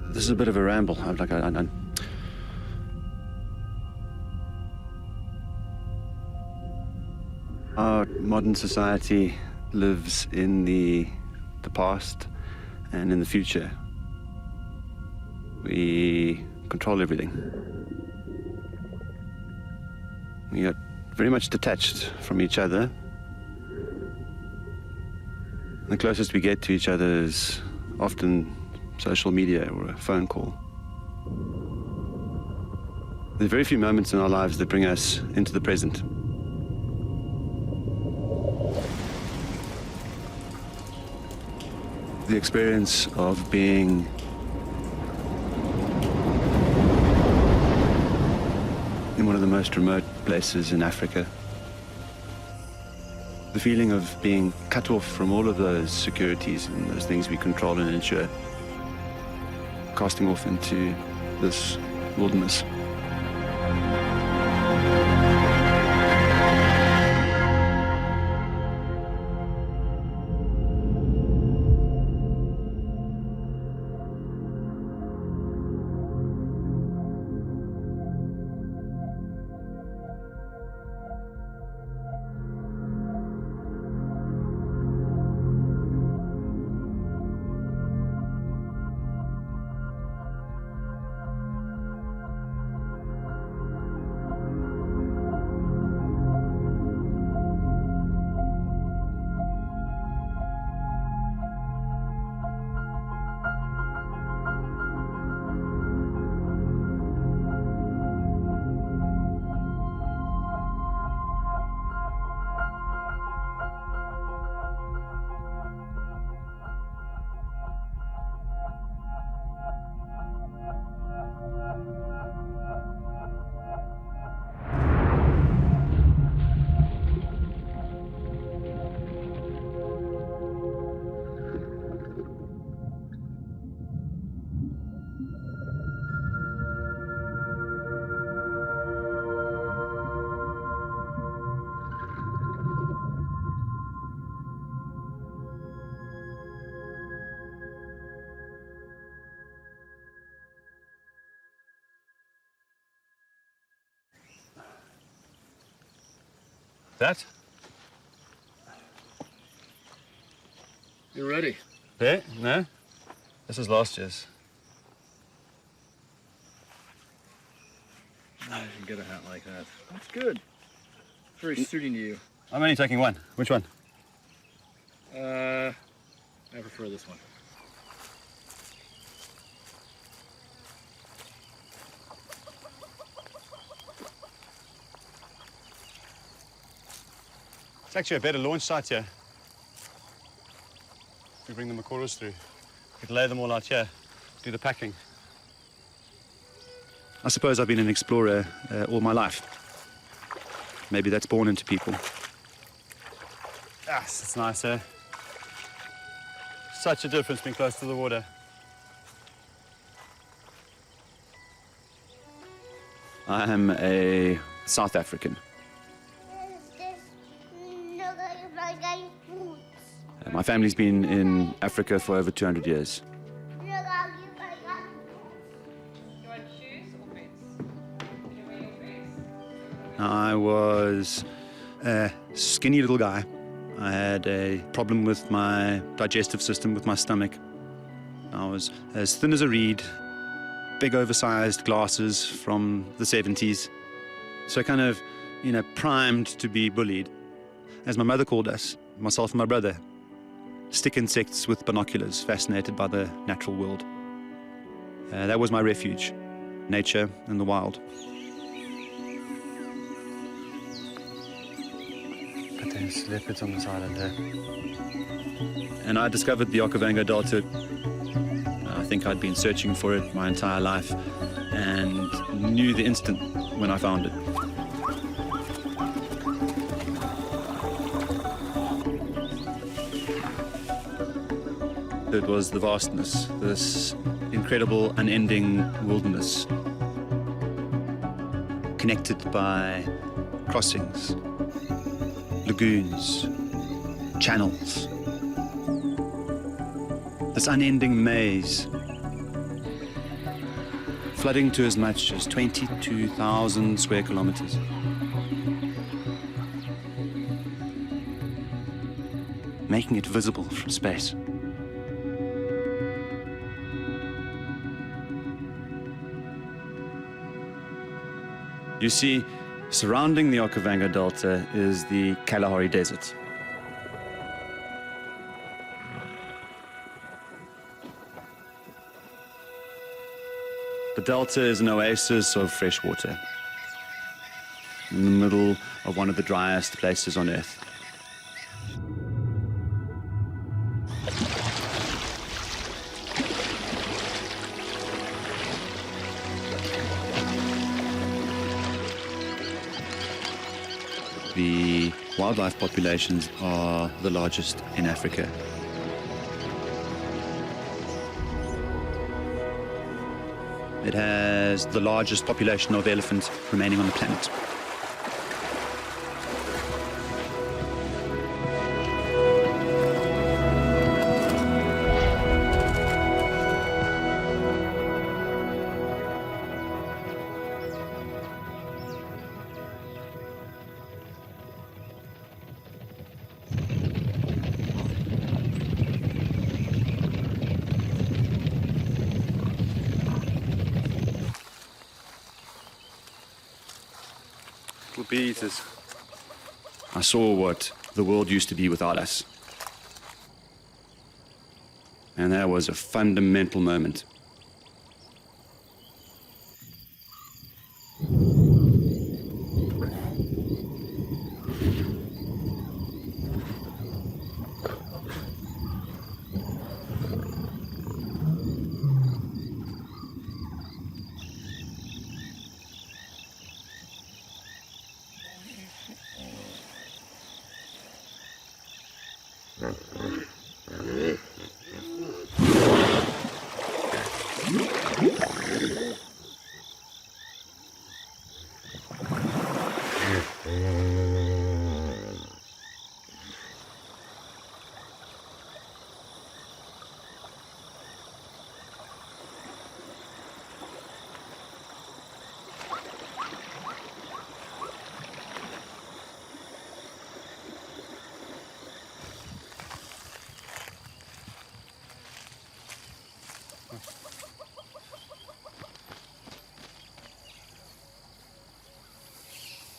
This is a bit of a ramble. Our modern society lives in the past and in the future. We control everything. We are very much detached from each other. The closest we get to each other is often social media or a phone call. There are very few moments in our lives that bring us into the present. The experience of being in one of the most remote places in Africa. The feeling of being cut off from all of those securities and those things we control and ensure. Casting off into this wilderness. That? You ready? Yeah? No? This is last year's. I can get a hat like that. That's good. Very suiting to you. I'm only taking one. Which one? I prefer this one. It's actually a better launch site here. If we bring the Makoros through, we could lay them all out here, do the packing. I suppose I've been an explorer all my life. Maybe that's born into people. Yes, it's nice, eh? Such a difference being close to the water. I am a South African. My family's been in Africa for over 200 years. You want shoes or boots? Did you wear your dress? I was a skinny little guy. I had a problem with my digestive system, with my stomach. I was as thin as a reed, big oversized glasses from the 70s. So kind of, primed to be bullied. As my mother called us, myself and my brother. Stick insects with binoculars, fascinated by the natural world. That was my refuge, nature and the wild. But there's leopards on this island there. And I discovered the Okavango Delta. I think I'd been searching for it my entire life and knew the instant when I found it. It was the vastness, this incredible, unending wilderness, connected by crossings, lagoons, channels. This unending maze flooding to as much as 22,000 square kilometers. Making it visible from space. You see, surrounding the Okavango Delta is the Kalahari Desert. The delta is an oasis of fresh water in the middle of one of the driest places on Earth. The wildlife populations are the largest in Africa. It has the largest population of elephants remaining on the planet. Little bee eaters. I saw what the world used to be without us. And that was a fundamental moment.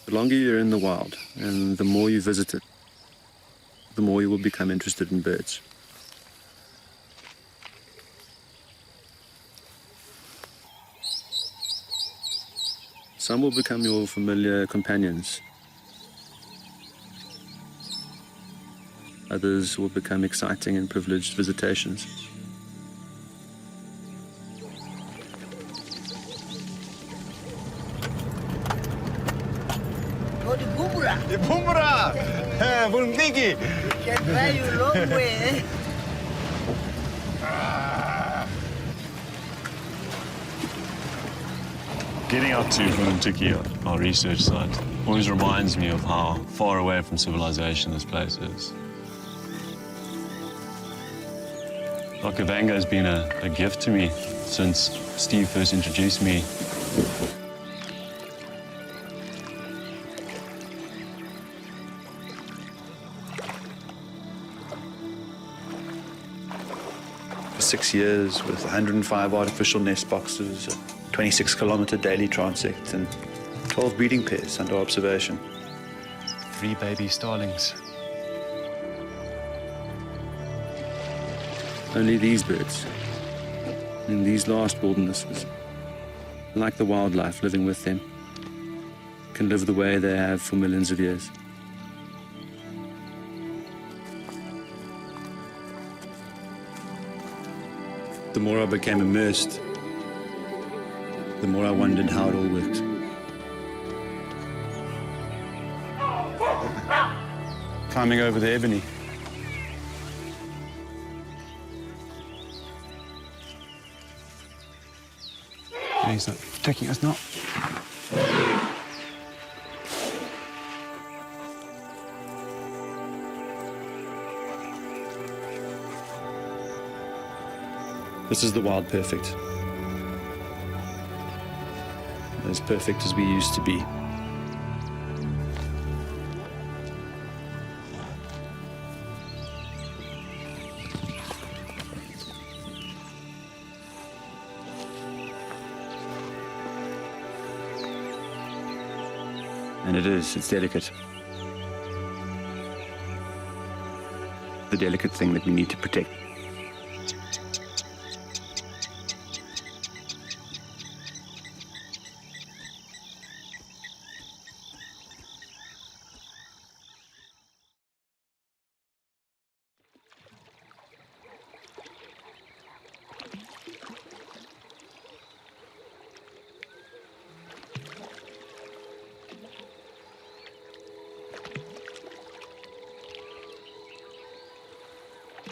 The longer you're in the wild and the more you visit it, the more you will become interested in birds. Some will become your familiar companions. Others will become exciting and privileged visitations. The boomerang! Bundigi! Can drive you long way. Getting out to Vuntiki, our research site, always reminds me of how far away from civilization this place is. Okavango has been a gift to me since Steve first introduced me. For 6 years with 105 artificial nest boxes, a 26-kilometer daily transect, and 12 breeding pairs under observation. 3 baby starlings. Only these birds, in these last wildernesses, like the wildlife living with them, can live the way they have for millions of years. The more I became immersed, the more I wondered how it all worked. Climbing over the ebony. He's not taking us now. This is the wild perfect. as perfect as we used to be. And it's delicate. The delicate thing that we need to protect.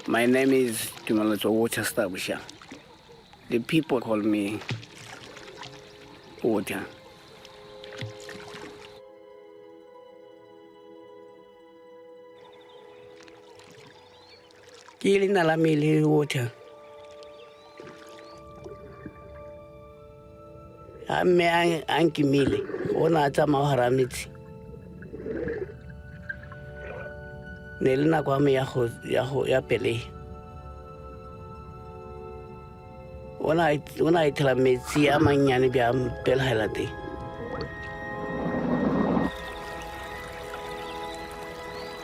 My name is Tumalato Water Stabusha. The people call me Water. Kili na la mili Water. Ame anki mili. Ona ata maharamiti. Nelina kwa me ya pele. Ona itla metsi amanyane bya pele halate.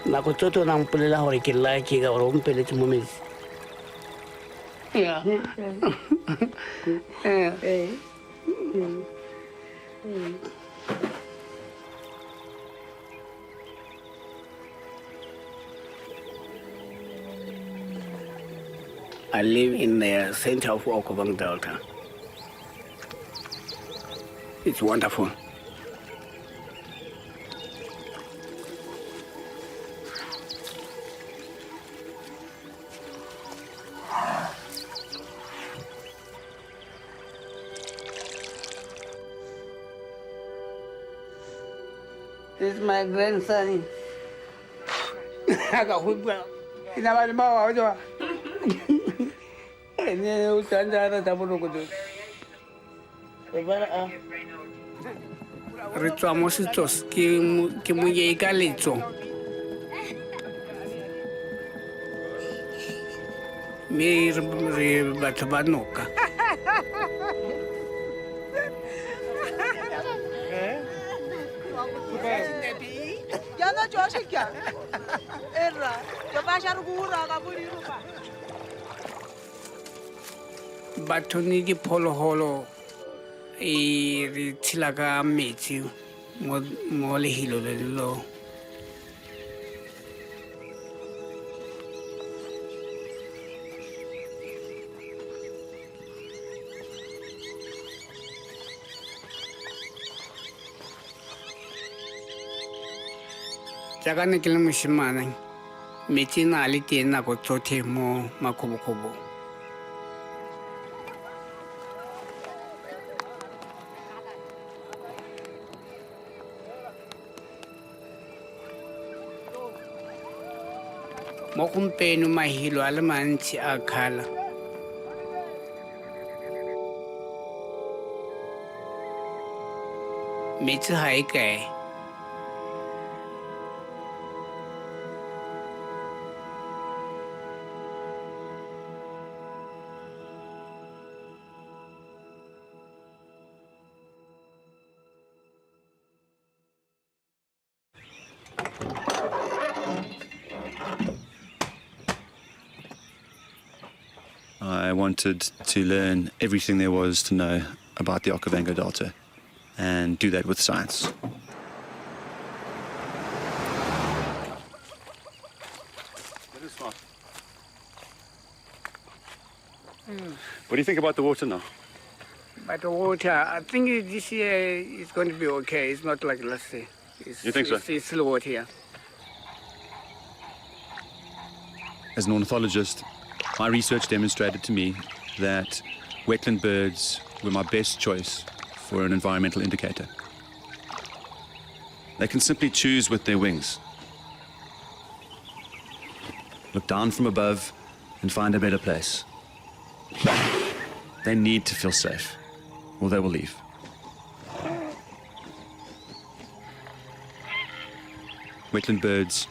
Na ko toto na mpulela hore ke la ke ga ro mpele tmo metsi. Ya. I live in the center of Okavango Delta. It's wonderful. This is my grandson. I got hooked up. Re tswa mo setsong ke moyei ka letso me re batho ba noka Yana Josh kya? Era, yo bashar gura ka buri rupa. batho ni diphologolo re tshela ka metsi mo lehilo le lo jaaka ne ke le moshimane metsi na le teng nako tsotlhe mo makgobokgobo. Mo gompieno mahilo a le mantsi a kgala metsi ga e kae. I wanted to learn everything there was to know about the Okavango Delta and do that with science. What do you think about the water now? But the water, I think this year is going to be okay. It's not like last year. You think so? It's still water here. As an ornithologist, my research demonstrated to me that wetland birds were my best choice for an environmental indicator. They can simply choose with their wings. Look down from above and find a better place. They need to feel safe, or they will leave. wetland birds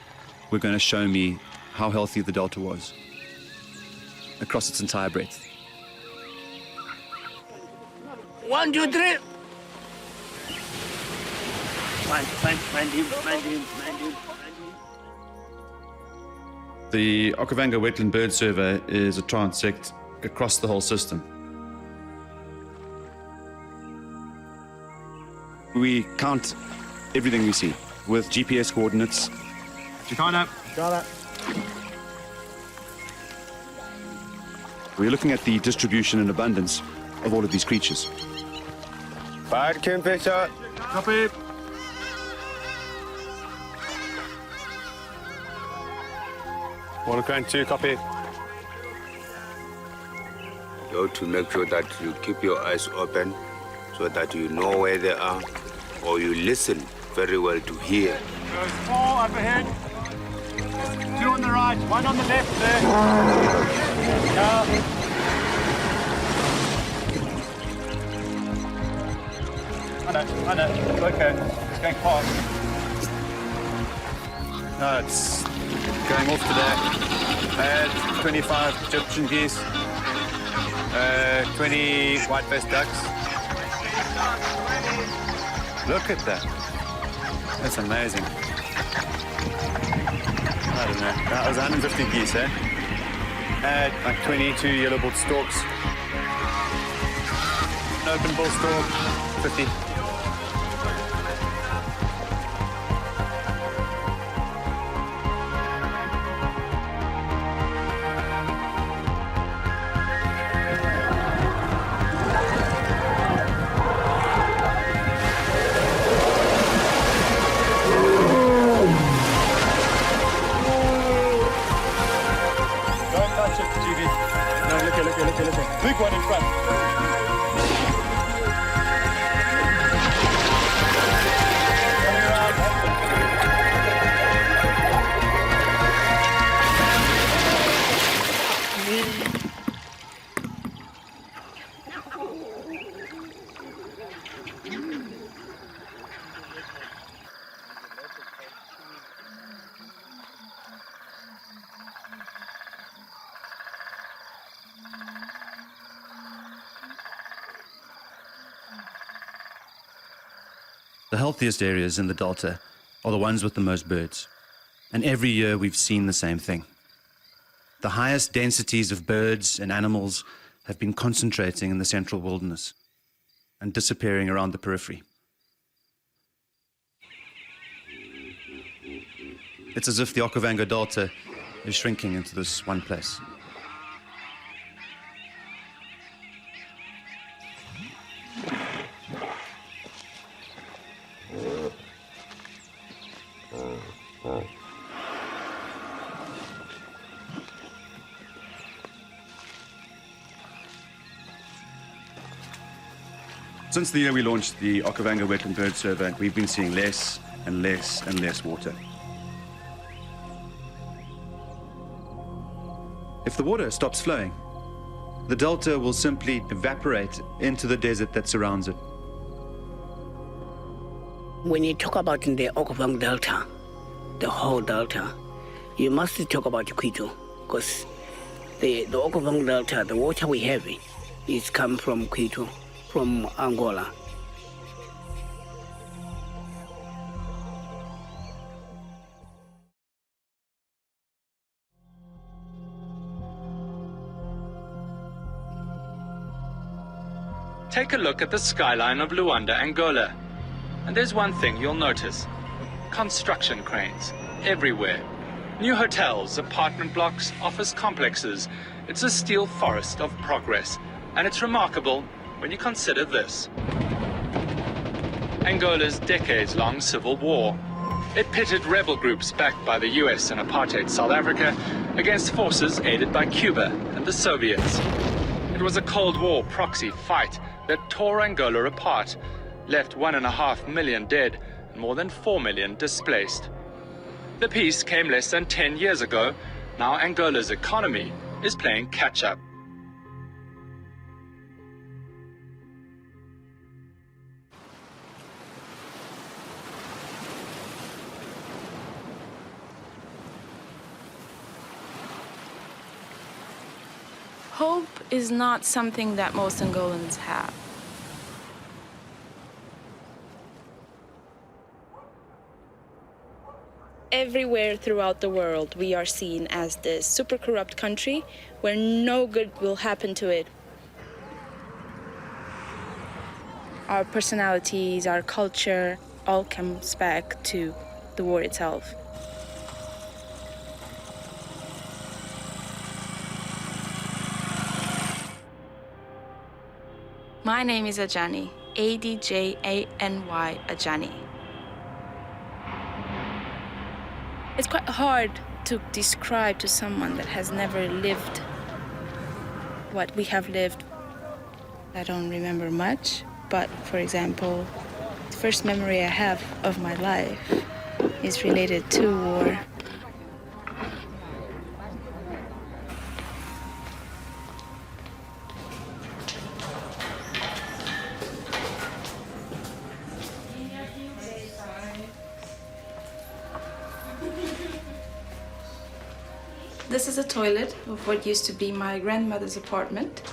were going to show me how healthy the delta was across its entire breadth. 1, 2, 3. Find him. The Okavango Wetland Bird Survey is a transect across the whole system. We count everything we see with GPS coordinates. Chicana. We're looking at the distribution and abundance of all of these creatures. Bad Kingfisher. Copy. One current 2, copy. You have to make sure that you keep your eyes open so that you know where they are, or you listen very well to hear. There's 4 up ahead. 2 on the right, 1 on the left there. I know. It's okay. It's going past. No, it's going off today. 25 Egyptian geese, 20 white-faced ducks. Look at that. That's amazing. I don't know. That was 150 geese, eh? Like 22 yellow-billed storks. An open bull stork, 50. Don't touch it, GB. No, look here. Big one in front. The healthiest areas in the Delta are the ones with the most birds. And every year we've seen the same thing. The highest densities of birds and animals have been concentrating in the central wilderness and disappearing around the periphery. It's as if the Okavango Delta is shrinking into this one place. Since the year we launched the Okavango Wetland Bird Survey, we've been seeing less and less and less water. If the water stops flowing, the delta will simply evaporate into the desert that surrounds it. When you talk about in the Okavango Delta, the whole delta, you must talk about Quito, because the Okavango Delta, the water we have is come from Quito, from Angola. Take a look at the skyline of Luanda, Angola. And there's one thing you'll notice. Construction cranes everywhere. New hotels, apartment blocks, office complexes. It's a steel forest of progress. And it's remarkable when you consider this. Angola's decades-long civil war. It pitted rebel groups backed by the US and apartheid South Africa against forces aided by Cuba and the Soviets. It was a Cold War proxy fight that tore Angola apart, left 1.5 million dead and more than 4 million displaced. The peace came less than 10 years ago. Now Angola's economy is playing catch-up. Hope is not something that most Angolans have. Everywhere throughout the world, we are seen as this super corrupt country where no good will happen to it. Our personalities, our culture, all comes back to the war itself. My name is Ajani, A-D-J-A-N-Y, Ajani. It's quite hard to describe to someone that has never lived what we have lived. I don't remember much, but for example, the first memory I have of my life is related to war. This is a toilet of what used to be my grandmother's apartment.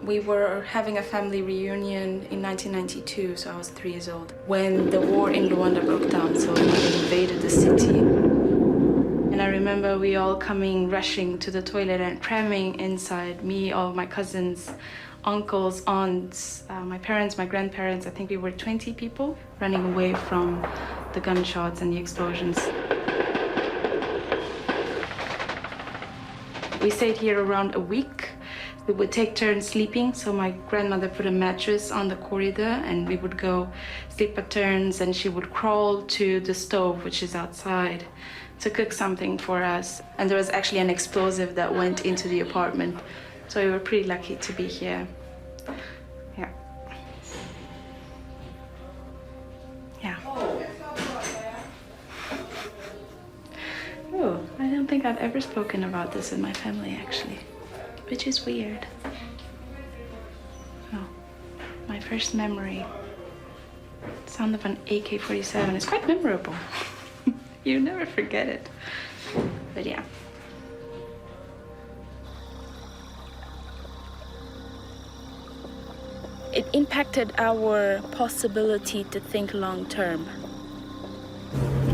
We were having a family reunion in 1992, so I was 3 years old, when the war in Rwanda broke down, so they invaded the city. And I remember we all coming, rushing to the toilet and cramming inside, me, all my cousins, uncles, aunts, my parents, my grandparents. I think we were 20 people running away from the gunshots and the explosions. We stayed here around a week. We would take turns sleeping, so my grandmother put a mattress on the corridor and we would go sleep by turns, and she would crawl to the stove, which is outside, to cook something for us. And there was actually an explosive that went into the apartment, so we were pretty lucky to be here. Yeah. Yeah. Oh, I don't think I've ever spoken about this in my family, actually, which is weird. Oh, my first memory, sound of an AK-47 is quite memorable. You never forget it, but yeah. It impacted our possibility to think long term.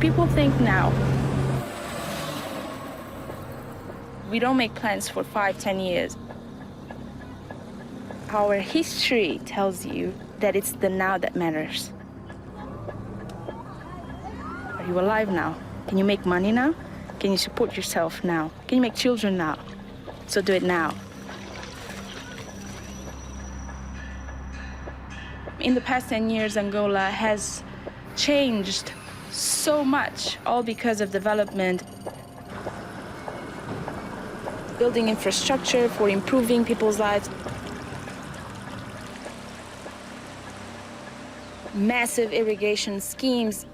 People think now. We don't make plans for 5-10 years. Our history tells you that it's the now that matters. Are you alive now? Can you make money now? Can you support yourself now? Can you make children now? So do it now. In the past 10 years, Angola has changed so much, all because of development. Building infrastructure for improving people's lives. Massive irrigation schemes.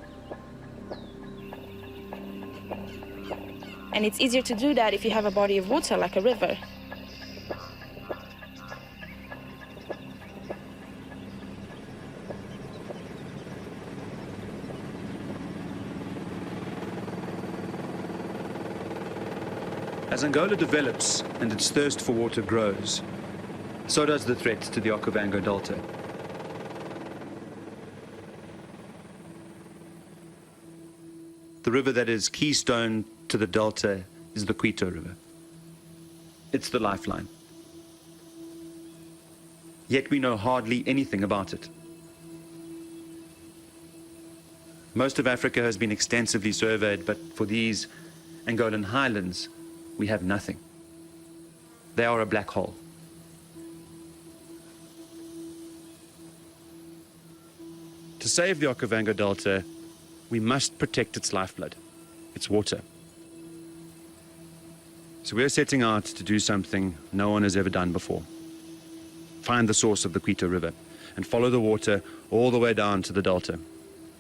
And it's easier to do that if you have a body of water like a river. As Angola develops and its thirst for water grows, so does the threat to the Okavango Delta. The river that is keystone to the delta is the Quito River. It's the lifeline. Yet we know hardly anything about it. Most of Africa has been extensively surveyed, but for these Angolan highlands, we have nothing. They are a black hole. To save the Okavango Delta, we must protect its lifeblood, its water. So we're setting out to do something no one has ever done before. Find the source of the Quito River and follow the water all the way down to the delta,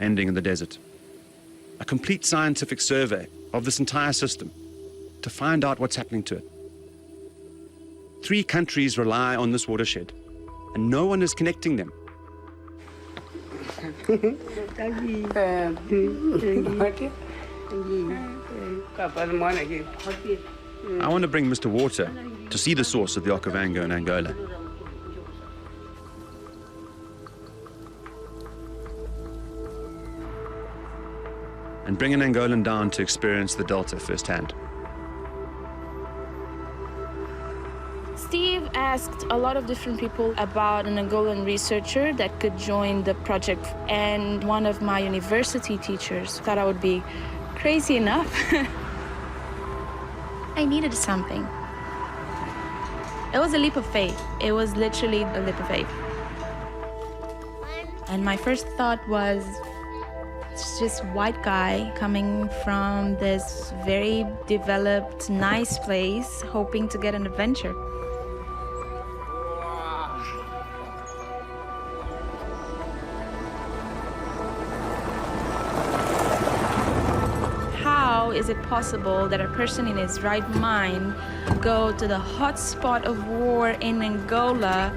ending in the desert. A complete scientific survey of this entire system to find out what's happening to it. 3 countries rely on this watershed, and no one is connecting them. I want to bring Mr. Water to see the source of the Okavango in Angola. And bring an Angolan down to experience the Delta firsthand. Steve asked a lot of different people about an Angolan researcher that could join the project, and one of my university teachers thought I would be crazy enough. I needed something. It was a leap of faith. It was literally a leap of faith. And my first thought was, it's just white guy coming from this very developed, nice place, hoping to get an adventure. How is it possible that a person in his right mind go to the hot spot of war in Angola?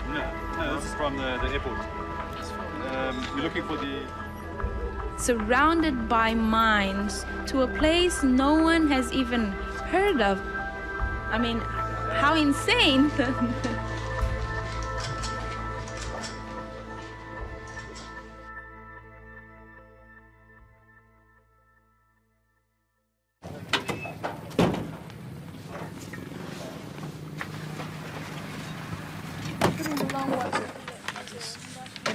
No, this is from the airport. We're looking for the... Surrounded by mines to a place no one has even heard of. I mean, how insane.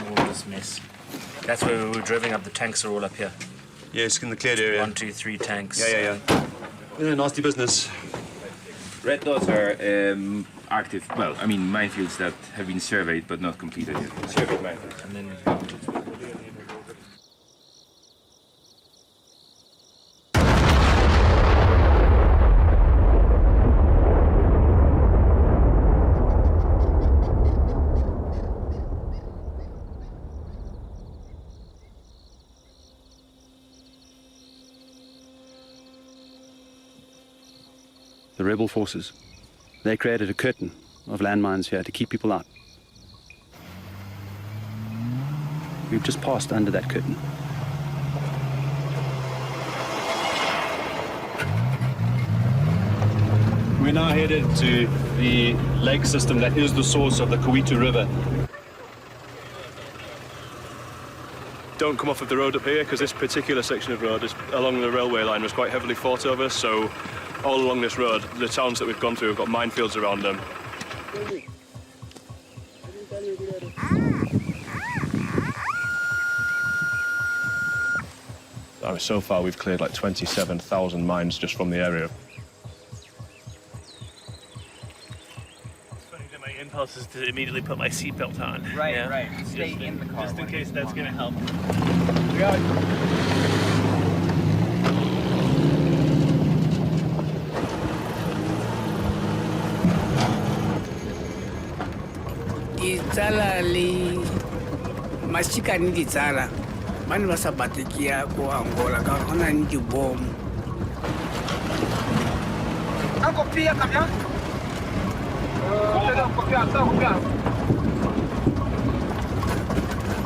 All this mess. That's where we were driving up. The tanks are all up here. Yes, in the cleared area. 1, 2, 3 tanks. Yeah. Nasty business. Red dots are active, well, I mean, minefields that have been surveyed but not completed yet. Surveyed minefields. And then The rebel forces, they created a curtain of landmines here to keep people out. We've just passed under that curtain. We're now headed to the lake system that is the source of the Kuitu River. Don't come off of the road up here because this particular section of road is along the railway line was quite heavily fought over, so all along this road, the towns that we've gone through have got minefields around them. So far we've cleared like 27,000 mines just from the area. My impulse is to immediately put my seatbelt on. Right, yeah? right. Stay just in the car. Just in case that's going to help. Ditsala le mashikane ditsala ba ne ba sa batle ke ya ko Angola ka go na le dibomo.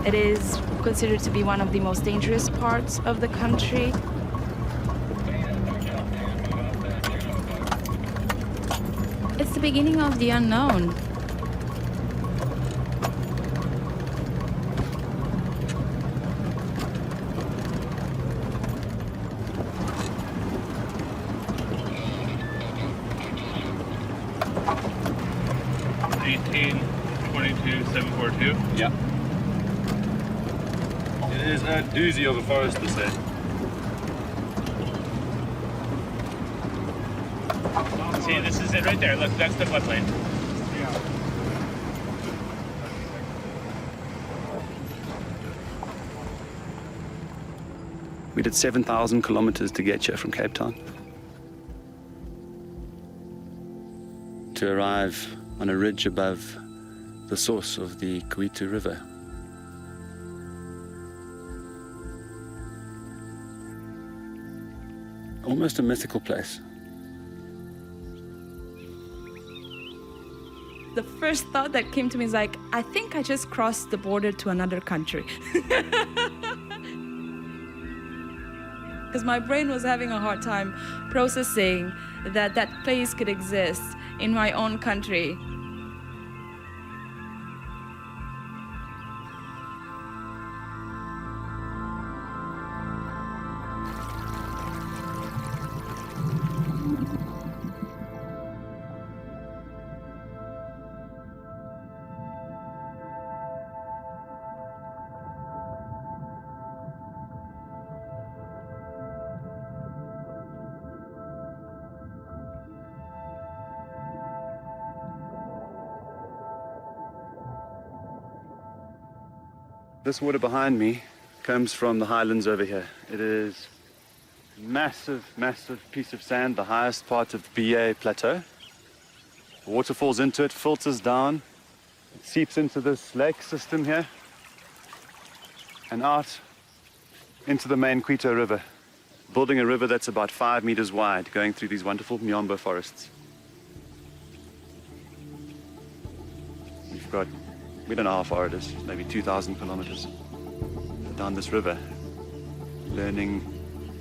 It is considered to be one of the most dangerous parts of the country. It's the beginning of the unknown. Yeah. It is a doozy of a forest this day. See, this is it right there. Look, that's the floodplain. We did 7,000 kilometers to get here from Cape Town. To arrive on a ridge above the source of the Kuitu River. Almost a mythical place. The first thought that came to me is like, I think I just crossed the border to another country. because my brain was having a hard time processing that that place could exist in my own country. This water behind me comes from the highlands over here. It is a massive, massive piece of sand, the highest part of the BA Plateau. The water falls into it, filters down, it seeps into this lake system here, and out into the main Quito River, building a river that's about 5 meters wide, going through these wonderful Miombo forests. We've got, we don't know how far it is, maybe 2,000 kilometers down this river, learning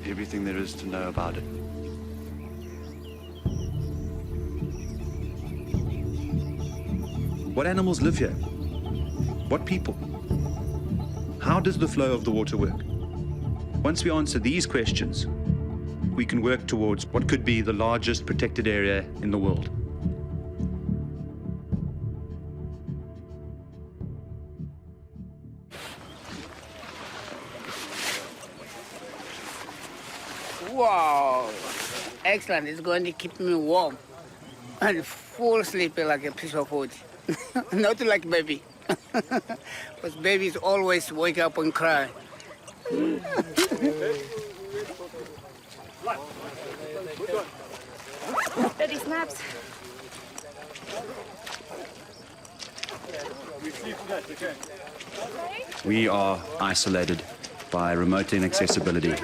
everything there is to know about it. What animals live here? What people? How does the flow of the water work? Once we answer these questions, we can work towards what could be the largest protected area in the world. Wow, excellent. It's going to keep me warm and full sleep like a piece of wood. Not like baby. Because babies always wake up and cry. Daddy snaps. We are isolated by remote inaccessibility.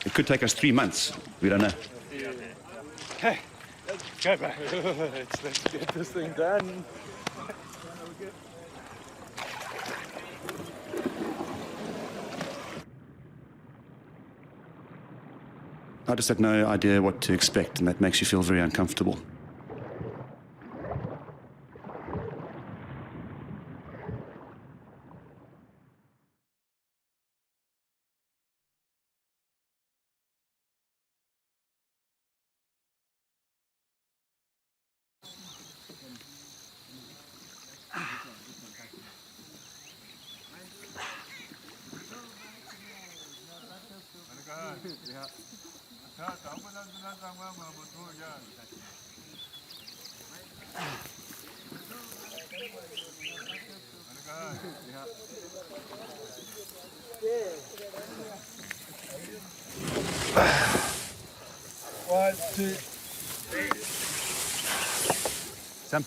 It could take us 3 months. We don't know. Okay, let's go back. Let's get this thing done. I just had no idea what to expect, and that makes you feel very uncomfortable. One, two, Sam.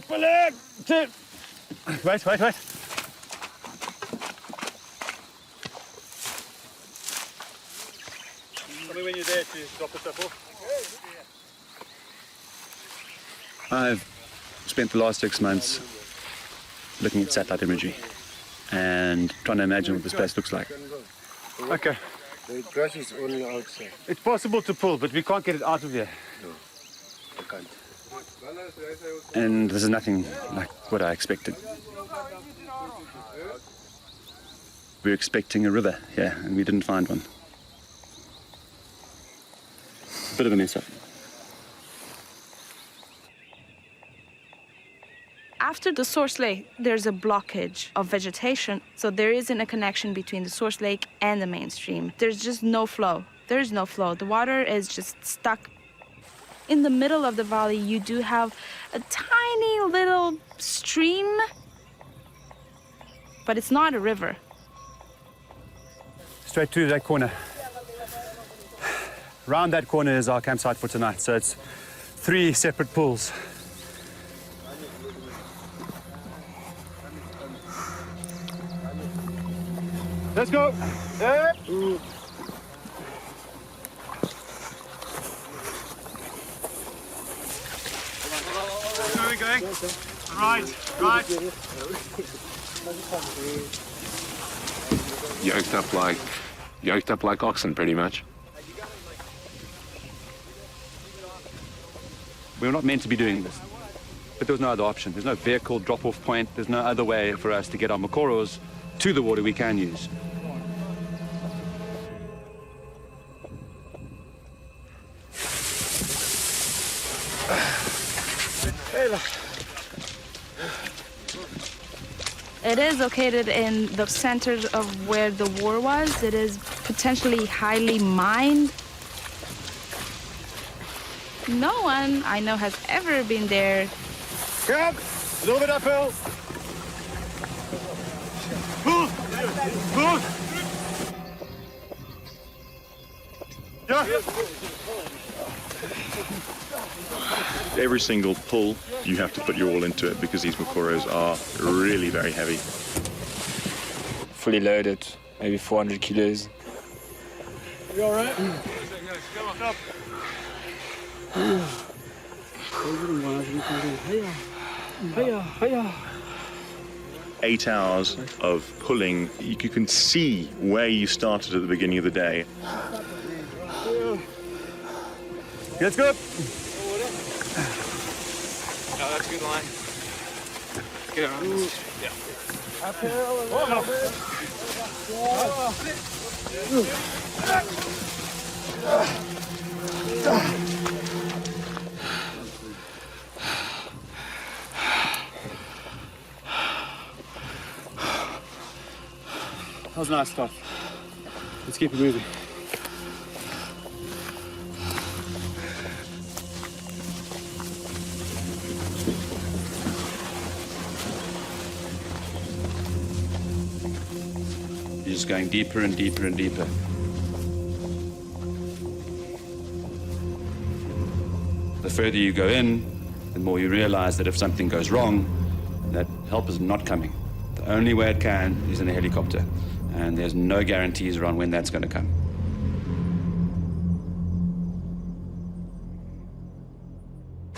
One leg, two. Wait. Tell me when you're there to drop the stuff off. I've spent the last 6 months looking at satellite imagery and trying to imagine what this place looks like. Okay. The grass is only outside. It's possible to pull, but we can't get it out of here. No, I can't. And this is nothing like what I expected. We were expecting a river here, and we didn't find one. A bit of a mess up. After the source lake, there's a blockage of vegetation, so there isn't a connection between the source lake and the mainstream. There's just no flow. There is no flow. The water is just stuck. In the middle of the valley, you do have a tiny little stream, but it's not a river. Straight through that corner. Round that corner is our campsite for tonight, so it's 3 separate pools. Let's go. Yeah. Where are we going? Right. Yoked up like oxen, pretty much. We were not meant to be doing this, but there was no other option. There's no vehicle drop-off point. There's no other way for us to get our Mokoros to the water we can use. It is located in the center of where the war was. It is potentially highly mined. No one I know has ever been there. Come, a little bit uphill. Move. Yeah. Every single pull, you have to put your all into it because these Mokoros are really very heavy. Fully loaded, maybe 400 kilos. You all right? Come on, up. 8 hours of pulling. You can see where you started at the beginning of the day. That's good. No, that's a good line. Get around this. Yeah. That was a nice start. Let's keep it moving. You're just going deeper and deeper and deeper. The further you go in, the more you realize that if something goes wrong, that help is not coming. The only way it can is in a helicopter, and there's no guarantees around when that's going to come.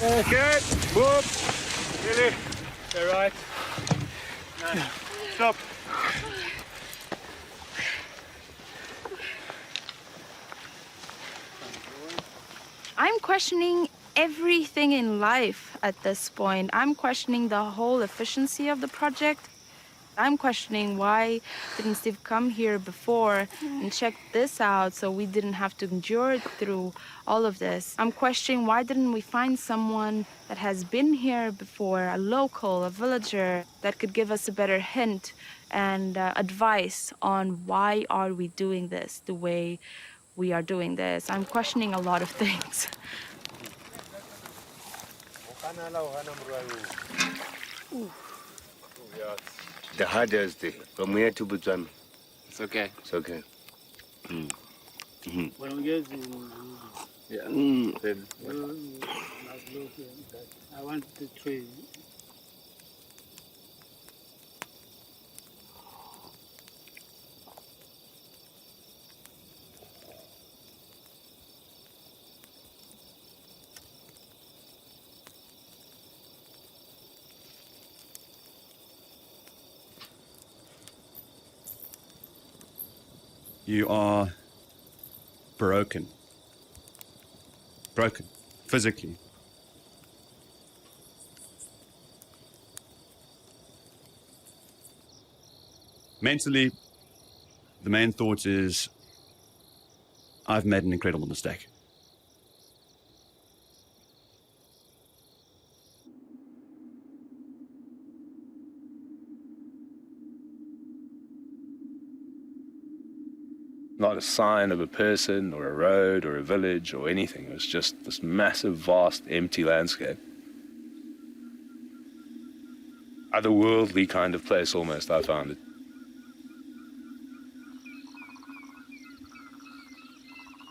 Okay, move. Really? All right. No. Stop. I'm questioning everything in life at this point. I'm questioning the whole efficiency of the project. I'm questioning why didn't Steve come here before and check this out so we didn't have to endure through all of this. I'm questioning why didn't we find someone that has been here before, a local, a villager, that could give us a better hint and advice on why are we doing this the way we are doing this. I'm questioning a lot of things. The hardest day from here to Botswana. It's okay. It's okay. Yeah. I want the tree. You are broken. Broken, physically. Mentally, the main thought is, I've made an incredible mistake. Not a sign of a person or a road or a village or anything. It was just this massive, vast, empty landscape. Otherworldly kind of place almost, I found it.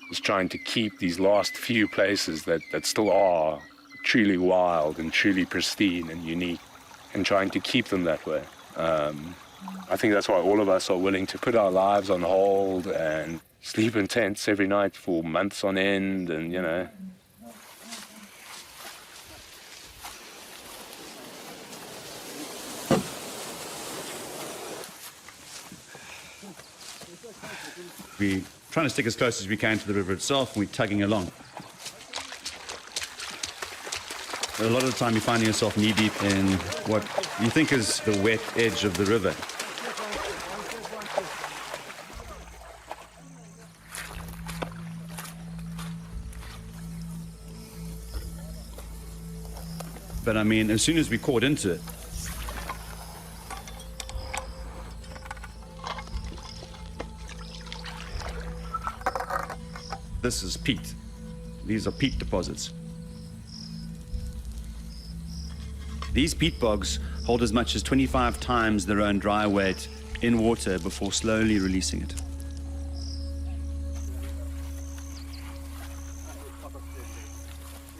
Just trying to keep these last few places that still are truly wild and truly pristine and unique, and trying to keep them that way. I think that's why all of us are willing to put our lives on hold and sleep in tents every night for months on end, and, you know. We're trying to stick as close as we can to the river itself, and we're tugging along. A lot of the time you're finding yourself knee-deep in what you think is the wet edge of the river. But I mean, as soon as we caught into it, this is peat. These are peat deposits. These peat bogs hold as much as 25 times their own dry weight in water before slowly releasing it.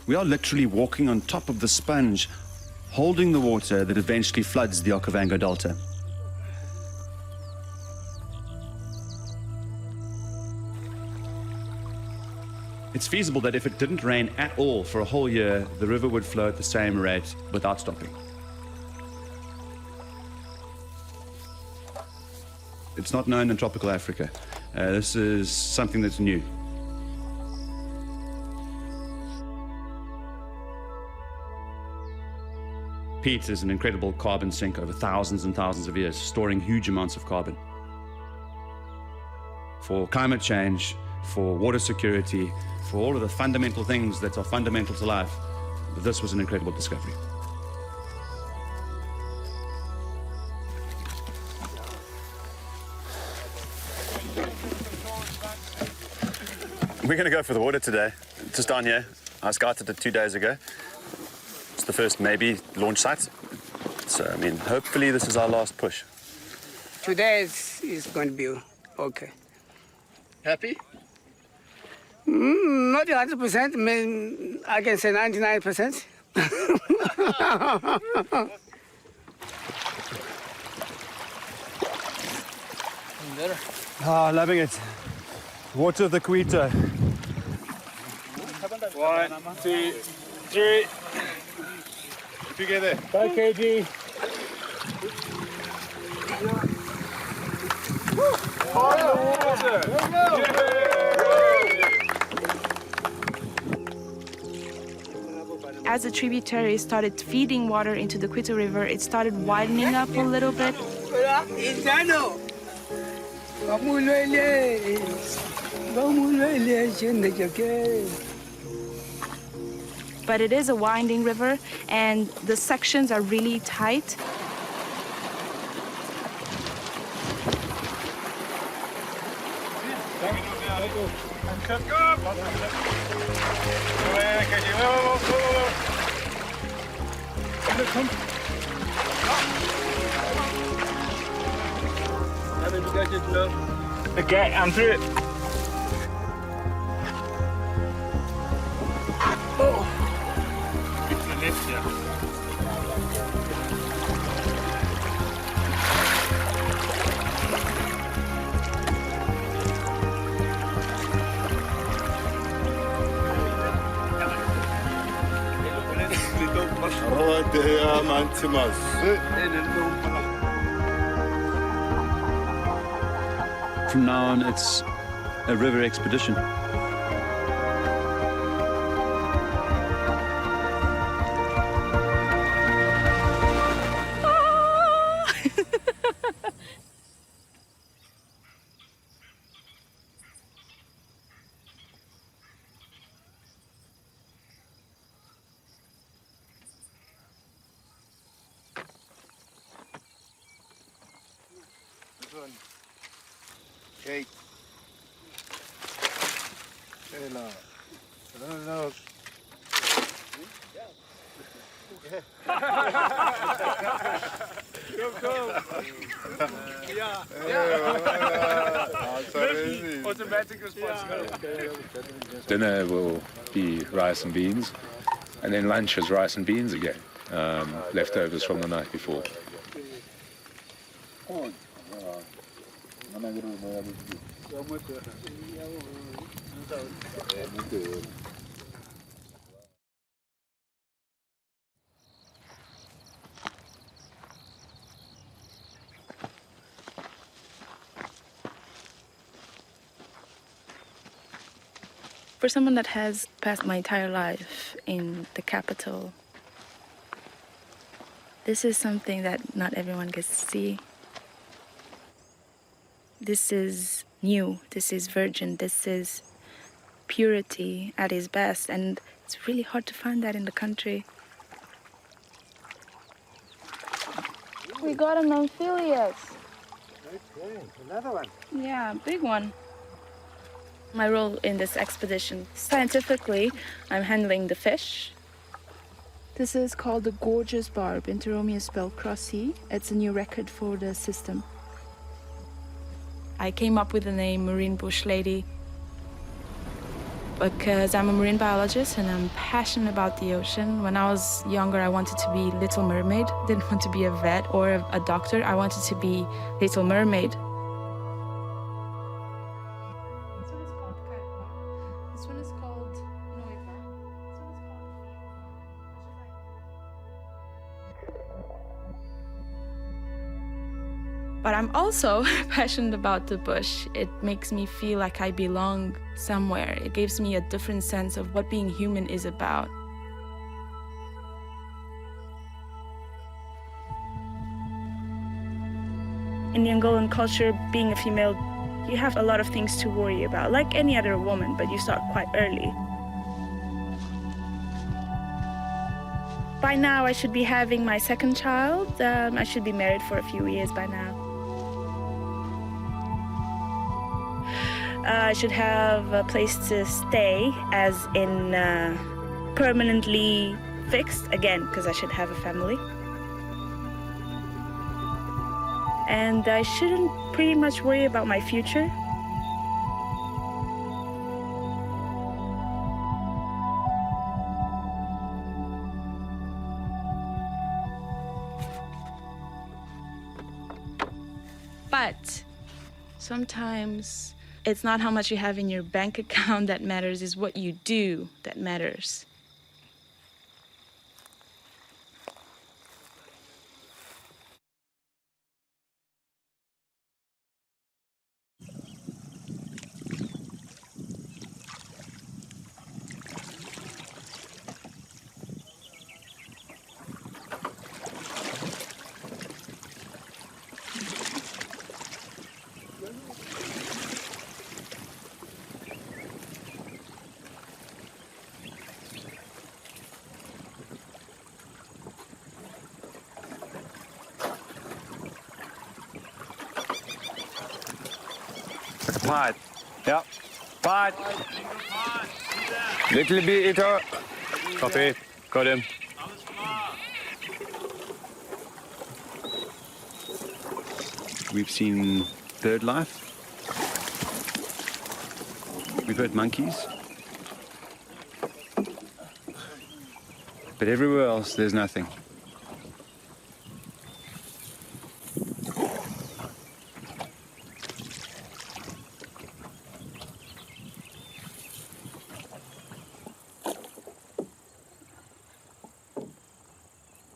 We are literally walking on top of the sponge, holding the water that eventually floods the Okavango Delta. It's feasible that if it didn't rain at all for a whole year, the river would flow at the same rate without stopping. It's not known in tropical Africa. This is something that's new. Peat is an incredible carbon sink over thousands and thousands of years, storing huge amounts of carbon. For climate change, for water security, for all of the fundamental things that are fundamental to life, this was an incredible discovery. We're going to go for the water today, just down here. I scouted it 2 days ago. It's the first maybe launch site. So, I mean, hopefully this is our last push. Today is going to be okay. Happy? Not 100%. I can say 99%. Loving it. Water of the Cuito. 1, 2, 3. Together. 5 kg. As the tributary started feeding water into the Cuito River, it started widening up a little bit. But it is a winding river, and the sections are really tight. Okay, I'm through it. It's the lift, yeah. From now on, it's a river expedition. Okay. No. Automatic response. Dinner will be rice and beans, and then lunch is rice and beans again, leftovers from the night before. For someone that has passed my entire life in the capital, this is something that not everyone gets to see. This is new, this is virgin, this is purity at its best, and it's really hard to find that in the country. We got an Amphilius. Okay, another one. Yeah, big one. My role in this expedition, scientifically, I'm handling the fish. This is called the gorgeous barb. Enteromius spelled cross-C. It's a new record for the system. I came up with the name Marine Bush Lady because I'm a marine biologist and I'm passionate about the ocean. When I was younger, I wanted to be Little Mermaid. Didn't want to be a vet or a doctor. I wanted to be Little Mermaid. This one is called Noiva. But I'm also passionate about the bush. It makes me feel like I belong somewhere. It gives me a different sense of what being human is about. In the Angolan culture, being a female, you have a lot of things to worry about, like any other woman, but you start quite early. By now, I should be having my second child. I should be married for a few years by now. I should have a place to stay, as in permanently fixed, again, because I should have a family. And I shouldn't pretty much worry about my future. But sometimes it's not how much you have in your bank account that matters, it's what you do that matters. Pot. Yep. Pot. Little bit ito. Copy. Got him. We've seen bird life. We've heard monkeys. But everywhere else, there's nothing.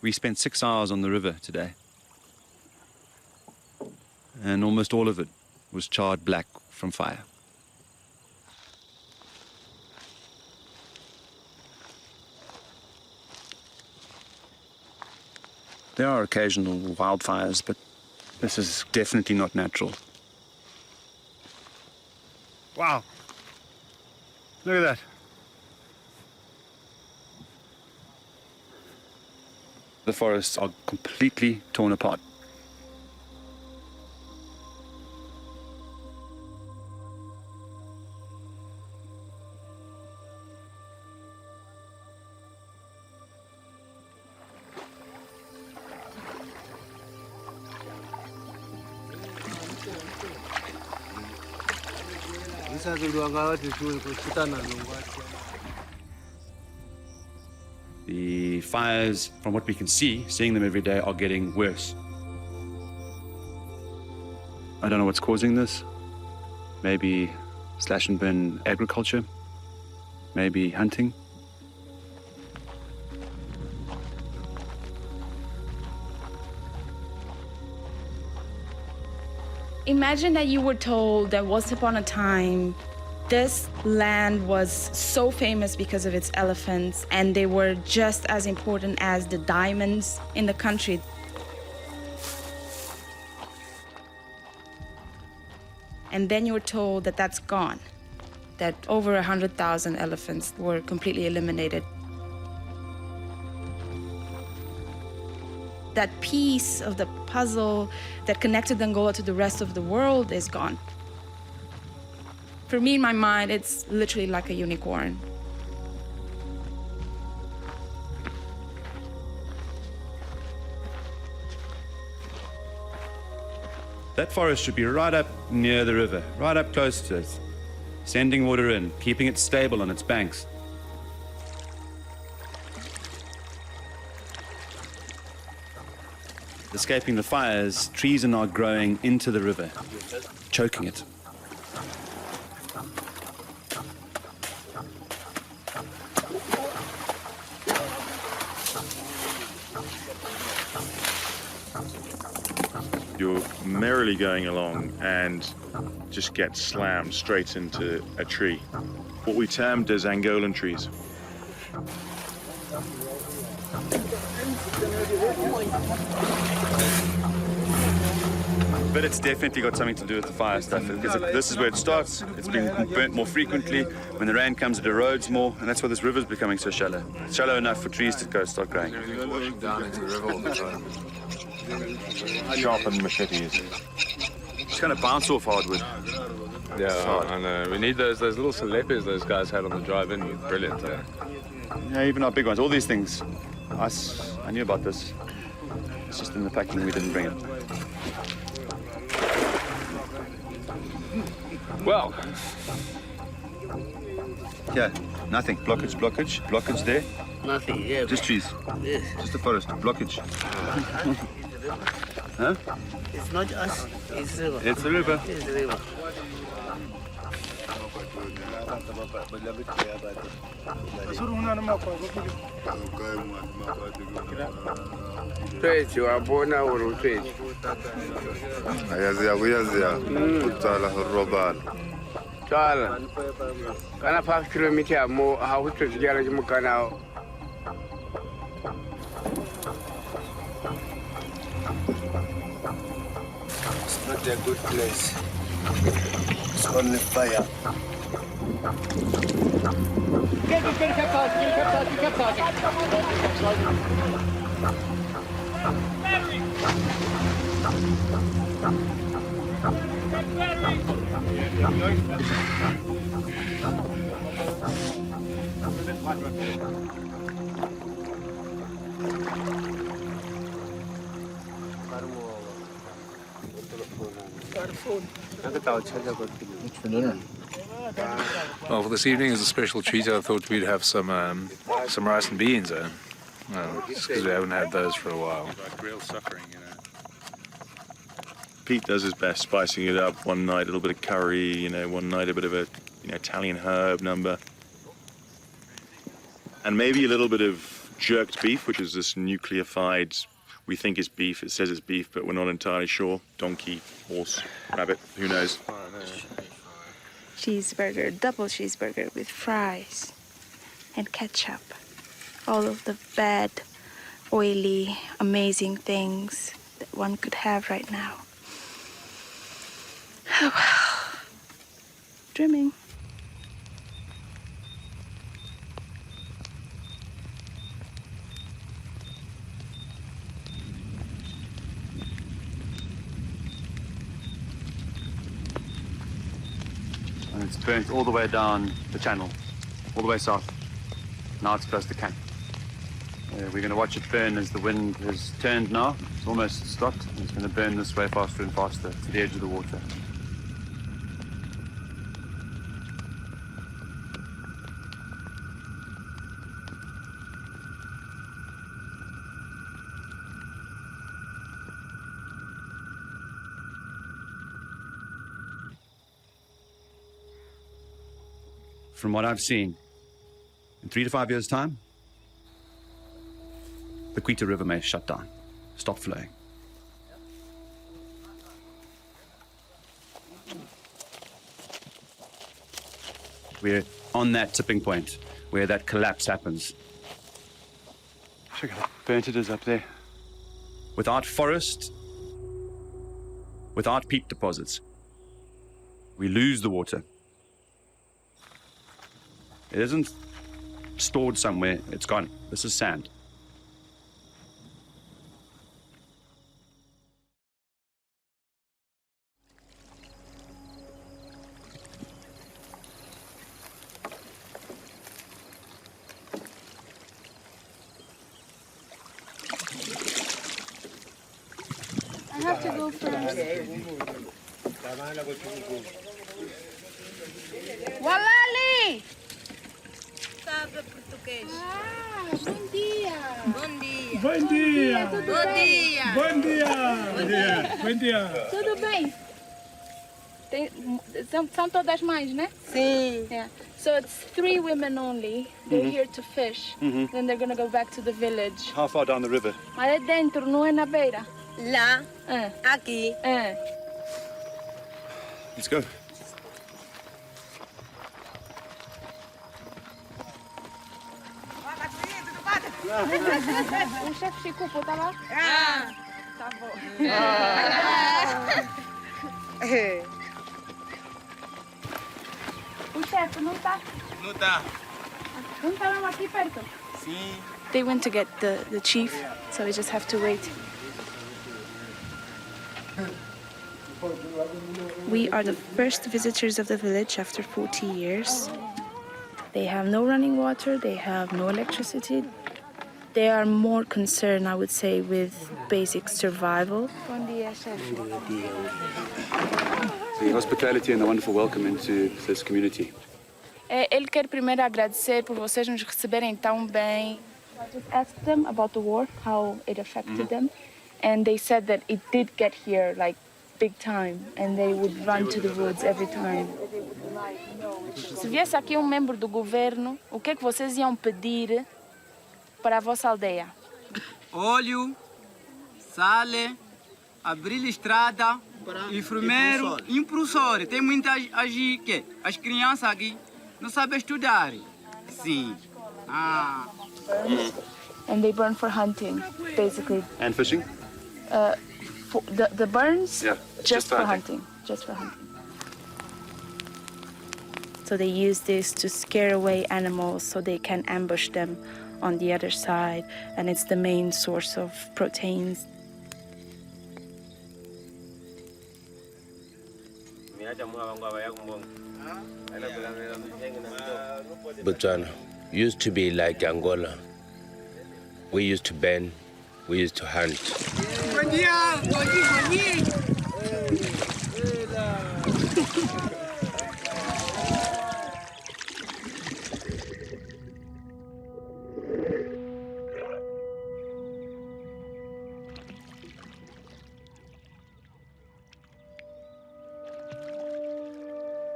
We spent 6 hours on the river today. And almost all of it was charred black from fire. There are occasional wildfires, but this is definitely not natural. Wow. Look at that. The forests are completely torn apart. The fires, from what we can see, seeing them every day, are getting worse. I don't know what's causing this. Maybe slash and burn agriculture, maybe hunting. Imagine that you were told that once upon a time This land was so famous because of its elephants, and they were just as important as the diamonds in the country. And then you're told that that's gone, that over 100,000 elephants were completely eliminated. That piece of the puzzle that connected Angola to the rest of the world is gone. For me, in my mind, it's literally like a unicorn. That forest should be right up near the river, right up close to it, sending water in, keeping it stable on its banks. Escaping the fires, trees are now growing into the river, choking it. You're merrily going along and just get slammed straight into a tree. What we termed as Angolan trees. But it's definitely got something to do with the fire stuff, because this is where it starts. It's been burnt more frequently. When the rain comes, it erodes more, and that's why this river's becoming so shallow. It's shallow enough for trees to start growing. Washing down into the river all the time. Sharpened machetes. It's going to bounce off hardwood. Yeah, I know. We need those little Salepes those guys had on the drive-in. Brilliant. Yeah, even our big ones. All these things. I knew about this. It's just in the packing, we didn't bring it. Well. Yeah, nothing. Blockage there. Nothing, yeah. Just trees. Yes. Just a forest. Blockage. Huh? It's not us, it's the river. It's the river. It's the river. Twethu wabona uri twethu ayaziya kuyaziya utsala robala tsala kana 5 kilometer mo ha ho tswe dijala ke mokana It's not a good place. It's only fire. Well, for this evening as a special treat, I thought we'd have some rice and beans, just because we haven't had those for a while. Real suffering, you know. Pete does his best spicing it up. One night a little bit of curry, one night a bit of a Italian herb number. And maybe a little bit of jerked beef, which is this nucleophide, we think is beef, it says it's beef, but we're not entirely sure. Donkey, horse, rabbit, who knows? Cheeseburger, double cheeseburger with fries and ketchup. All of the bad, oily, amazing things that one could have right now. Oh, well. Dreaming. And it's burnt all the way down the channel, all the way south. Now it's close to camp. We're going to watch it burn as the wind has turned now. It's almost stopped. It's going to burn this way faster and faster to the edge of the water. From what I've seen, in 3 to 5 years' time, the Quito River may shut down, stop flowing. We're on that tipping point where that collapse happens. Check how burnt it is up there. Without forest, without peat deposits, we lose the water. It isn't stored somewhere, it's gone. This is sand. I have to go first. Walali! Sabe português. Ah, bom dia. Bom dia. Bom dia. Tudo Bom bem? dia. Bom dia. Bom dia. Bom dia. Tudo bem? São todas mães, né? Sim. Yeah. So it's 3 women only. They're Mhm. here to fish. Mhm. Then they're gonna go back to the village. How far down the river? Mas é dentro, não é na beira. Lá. Aqui. Let's go. O chefe Chico tá lá? Ah. Tá bom. O chefe não tá? Não tá. Não tá mesmo aqui perto? Sim. They went to get the chief, so we just have to wait. We are the first visitors of the village after 40 years. They have no running water, they have no electricity. They are more concerned, I would say, with basic survival. Bom dia, chefe. The hospitality and the wonderful welcome into this community. Ele quer primeiro agradecer por vocês nos receberem tão bem. I just asked them about the war, how it affected them, and they said that it did get here like big time, and they would run to the woods every time. Se viesse aqui membro do governo, o que é que vocês iam pedir para a vossa aldeia? Óleo, sal, abrir estrada, enfermeiro, impulsor. Tem muitas que as crianças aqui não sabem estudar. Sim. Ah. And they burn for hunting, basically. And fishing? For the burns, Yeah, just for hunting. Just for hunting. So they use this to scare away animals so they can ambush them on the other side, and it's the main source of proteins. Botswana used to be like Angola. We used to burn, we used to hunt. Bom dia, bom dia.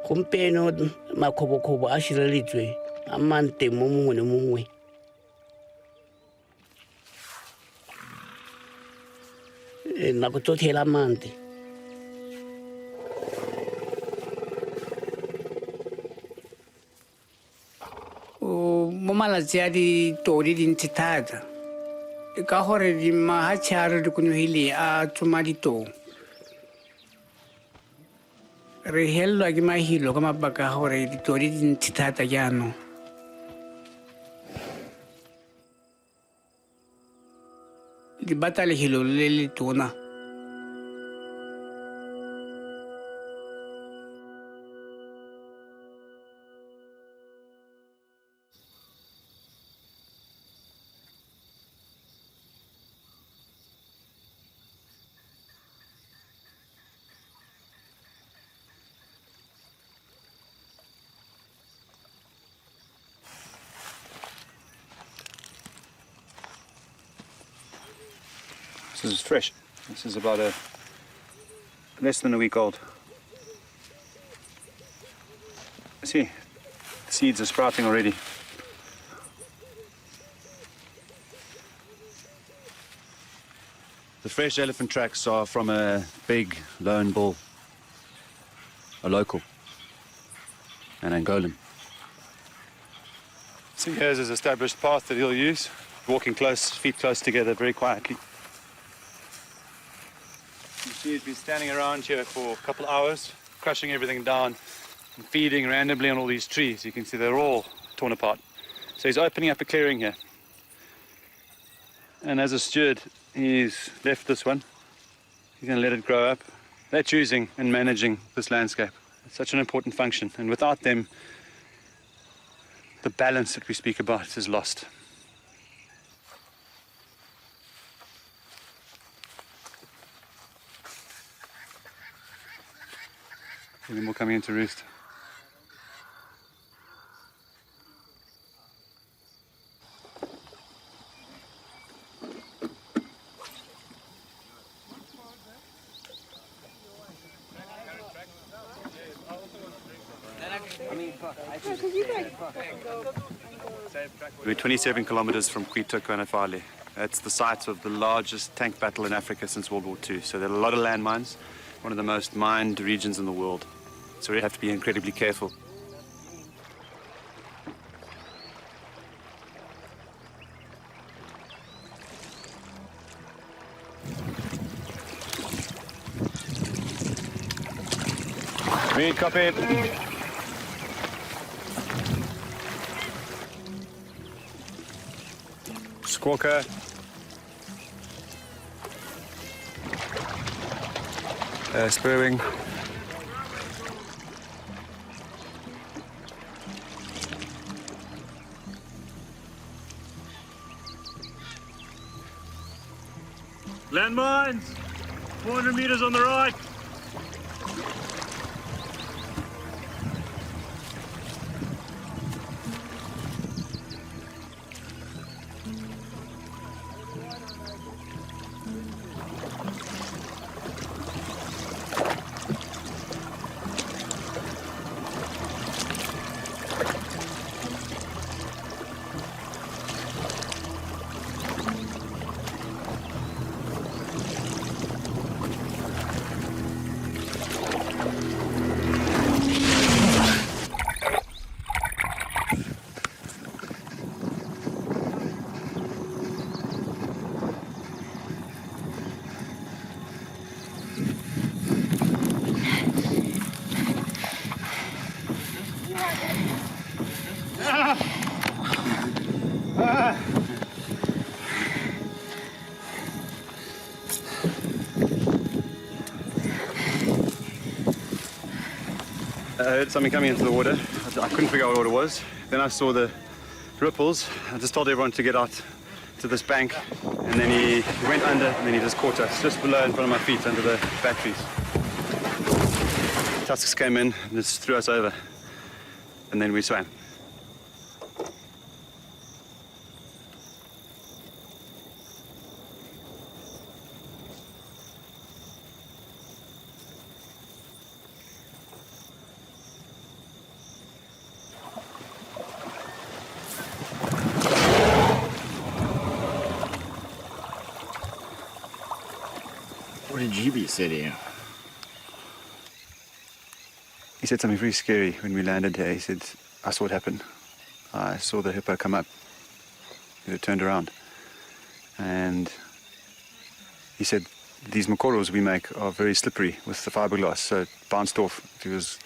Gompieno makgobo-kgobo a šireletswe a mang teng mo mongwe le mongwe. Nako tsotlhe hela mang teng. Mo malatsi a ditori di ntse thata ka gore mahatshe a re dikonogile a tsoma ditou. Re helelwa ke mahilo ka mabaka a gore ditori di ntse thata jaanong. Di bata lehilo le le tona. This is fresh. This is about less than a week old. See, the seeds are sprouting already. The fresh elephant tracks are from a big lone bull, a local, an Angolan. So here's his established path that he'll use, walking close, feet close together, very quietly. You see he's been standing around here for a couple of hours, crushing everything down and feeding randomly on all these trees. You can see they're all torn apart. So he's opening up a clearing here. And as a steward, he's left this one. He's going to let it grow up. They're choosing and managing this landscape. It's such an important function. And without them, the balance that we speak about is lost. Maybe more coming into roost. We're 27 kilometers from Quito Conafale. That's the site of the largest tank battle in Africa since World War II. So there are a lot of landmines, one of the most mined regions in the world. So we have to be incredibly careful. Read, copy. Squawker. Spurwing. Landmines! 400 meters on the right. I heard something coming into the water. I couldn't figure out what it was. Then I saw the ripples. I just told everyone to get out to this bank. And then he went under and then he just caught us just below in front of my feet under the batteries. Tusks came in and just threw us over. And then we swam. What did GB say to you? He said something very scary when we landed here. He said, I saw what happened. I saw the hippo come up. It turned around. And he said, these makoros we make are very slippery with the fiberglass, so it bounced off to his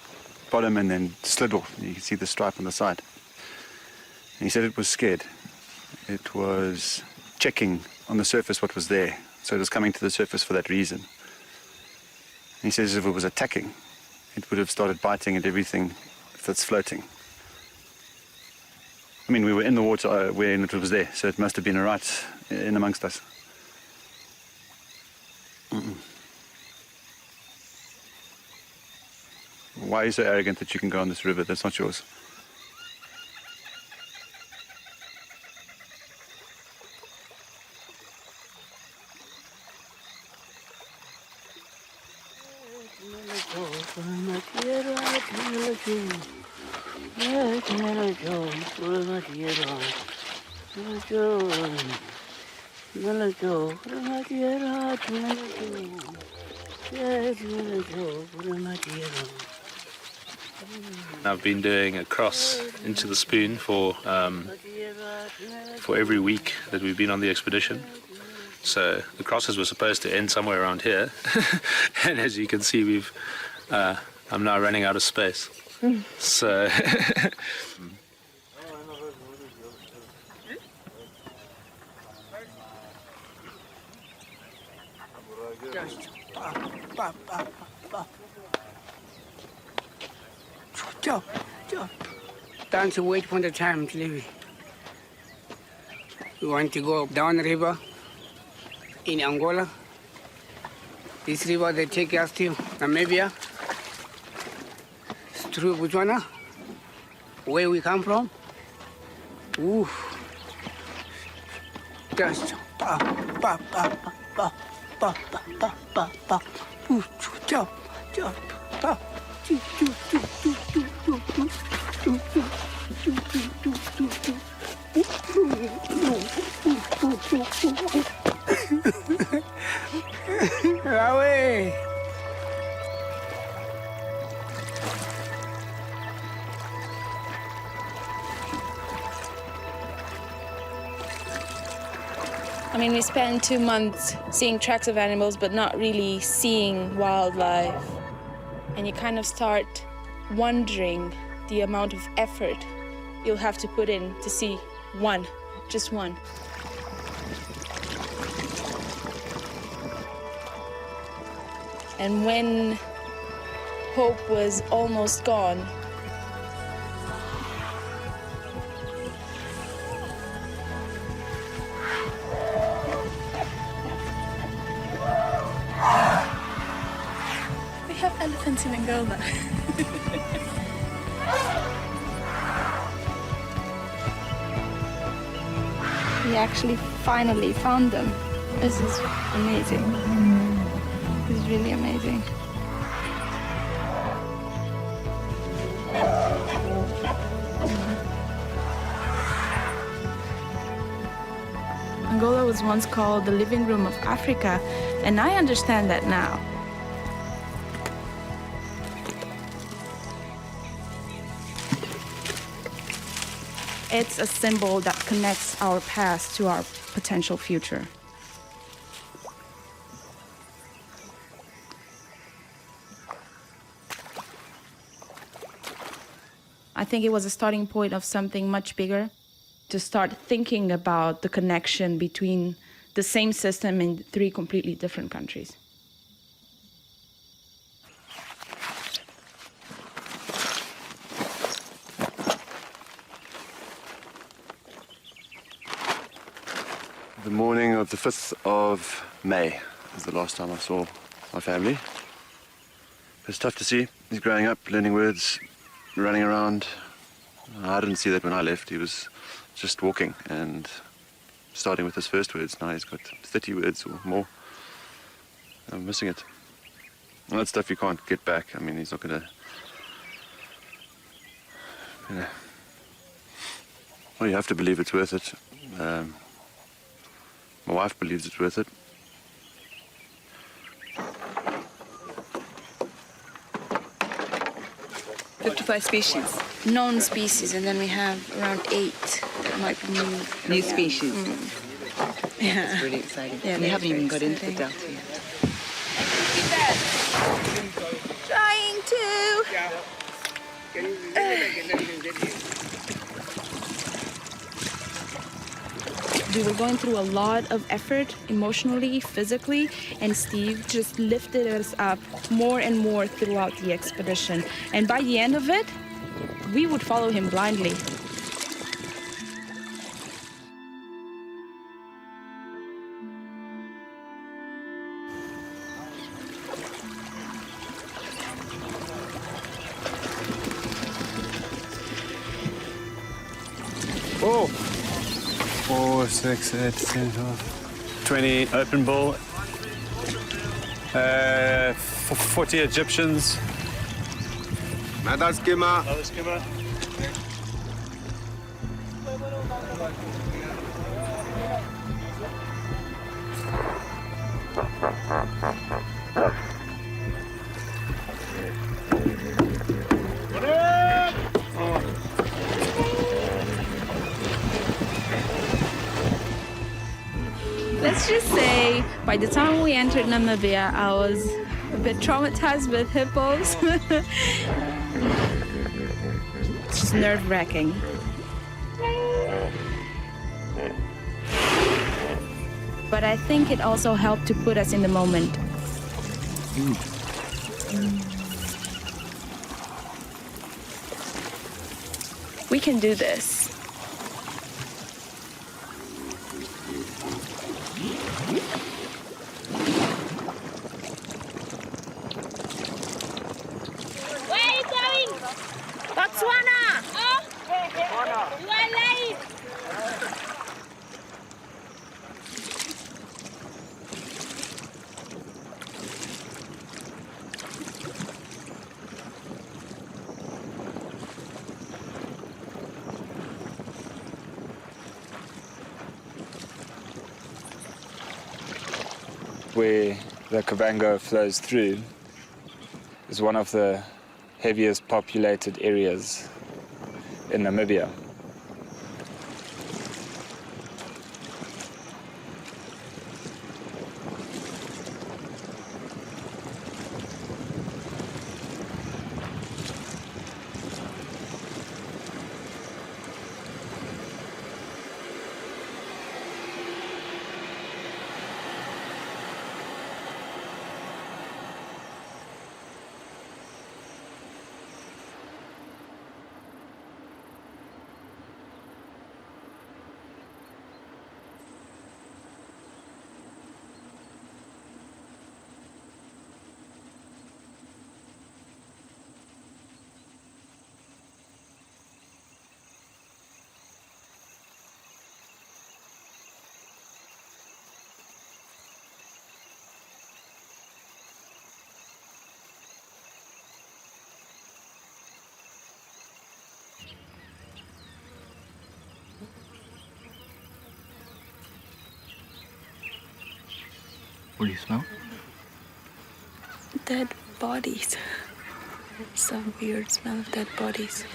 bottom and then slid off. You can see the stripe on the side. And he said it was scared. It was checking on the surface what was there. So it was coming to the surface for that reason. And he says if it was attacking, it would have started biting at everything that's floating. I mean, we were in the water when it was there, so it must have been right in amongst us. Why are you so arrogant that you can go on this river? That's not yours. I've been doing a cross into the spoon for every week that we've been on the expedition. So the crosses were supposed to end somewhere around here, and as you can see, I'm now running out of space. So. Time to wait for the time to leave. We want to go down the river in Angola. This river they take us to Namibia, through Botswana, where we come from. Ooh. Just Away. I mean, we spent 2 months seeing tracks of animals, but not really seeing wildlife. And you kind of start wondering the amount of effort you'll have to put in to see one, just one. And when hope was almost gone, we have elephants in Angola. We actually finally found them. This is amazing. This is really amazing. Angola was once called the living room of Africa, and I understand that now. It's a symbol that connects our past to our potential future. I think it was a starting point of something much bigger, to start thinking about the connection between the same system in 3 completely different countries. The morning of the 5th of May is the last time I saw my family. It's tough to see. He's growing up, learning words, running around. I didn't see that when I left. He was just walking and starting with his first words. Now he's got 30 words or more. I'm missing it. And that stuff you can't get back. I mean, he's not going to... Well, you have to believe it's worth it. My wife believes it's worth it. Species. Known species, and then we have around 8 that might be new species. Yeah. That's really exciting. Yeah, we haven't even got into the exciting. delta yet. Trying to. We were going through a lot of effort, emotionally, physically, and Steve just lifted us up more and more throughout the expedition. And by the end of it, we would follow him blindly. Oh! 4, 6, 8, 10, 12, 20 open bull, 40 Egyptians. Another skimmer. Another skimmer. Let's just say, by the time we entered Namibia, I was a bit traumatized with hippos. It's just nerve-wracking. But I think it also helped to put us in the moment. We can do this. Where are you going? Botswana! Oh? You are late! Where the Okavango flows through is one of the heaviest populated areas in Namibia. What do you smell? Dead bodies. Some weird smell of dead bodies.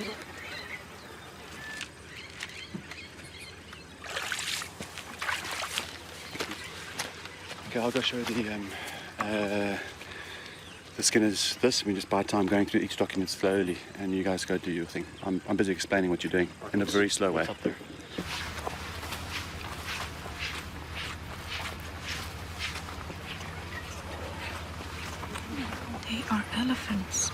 Okay, I'll go show the Skinners this. We just buy time going through each document slowly, and you guys go do your thing. I'm busy explaining what you're doing in a very slow way. They are elephants.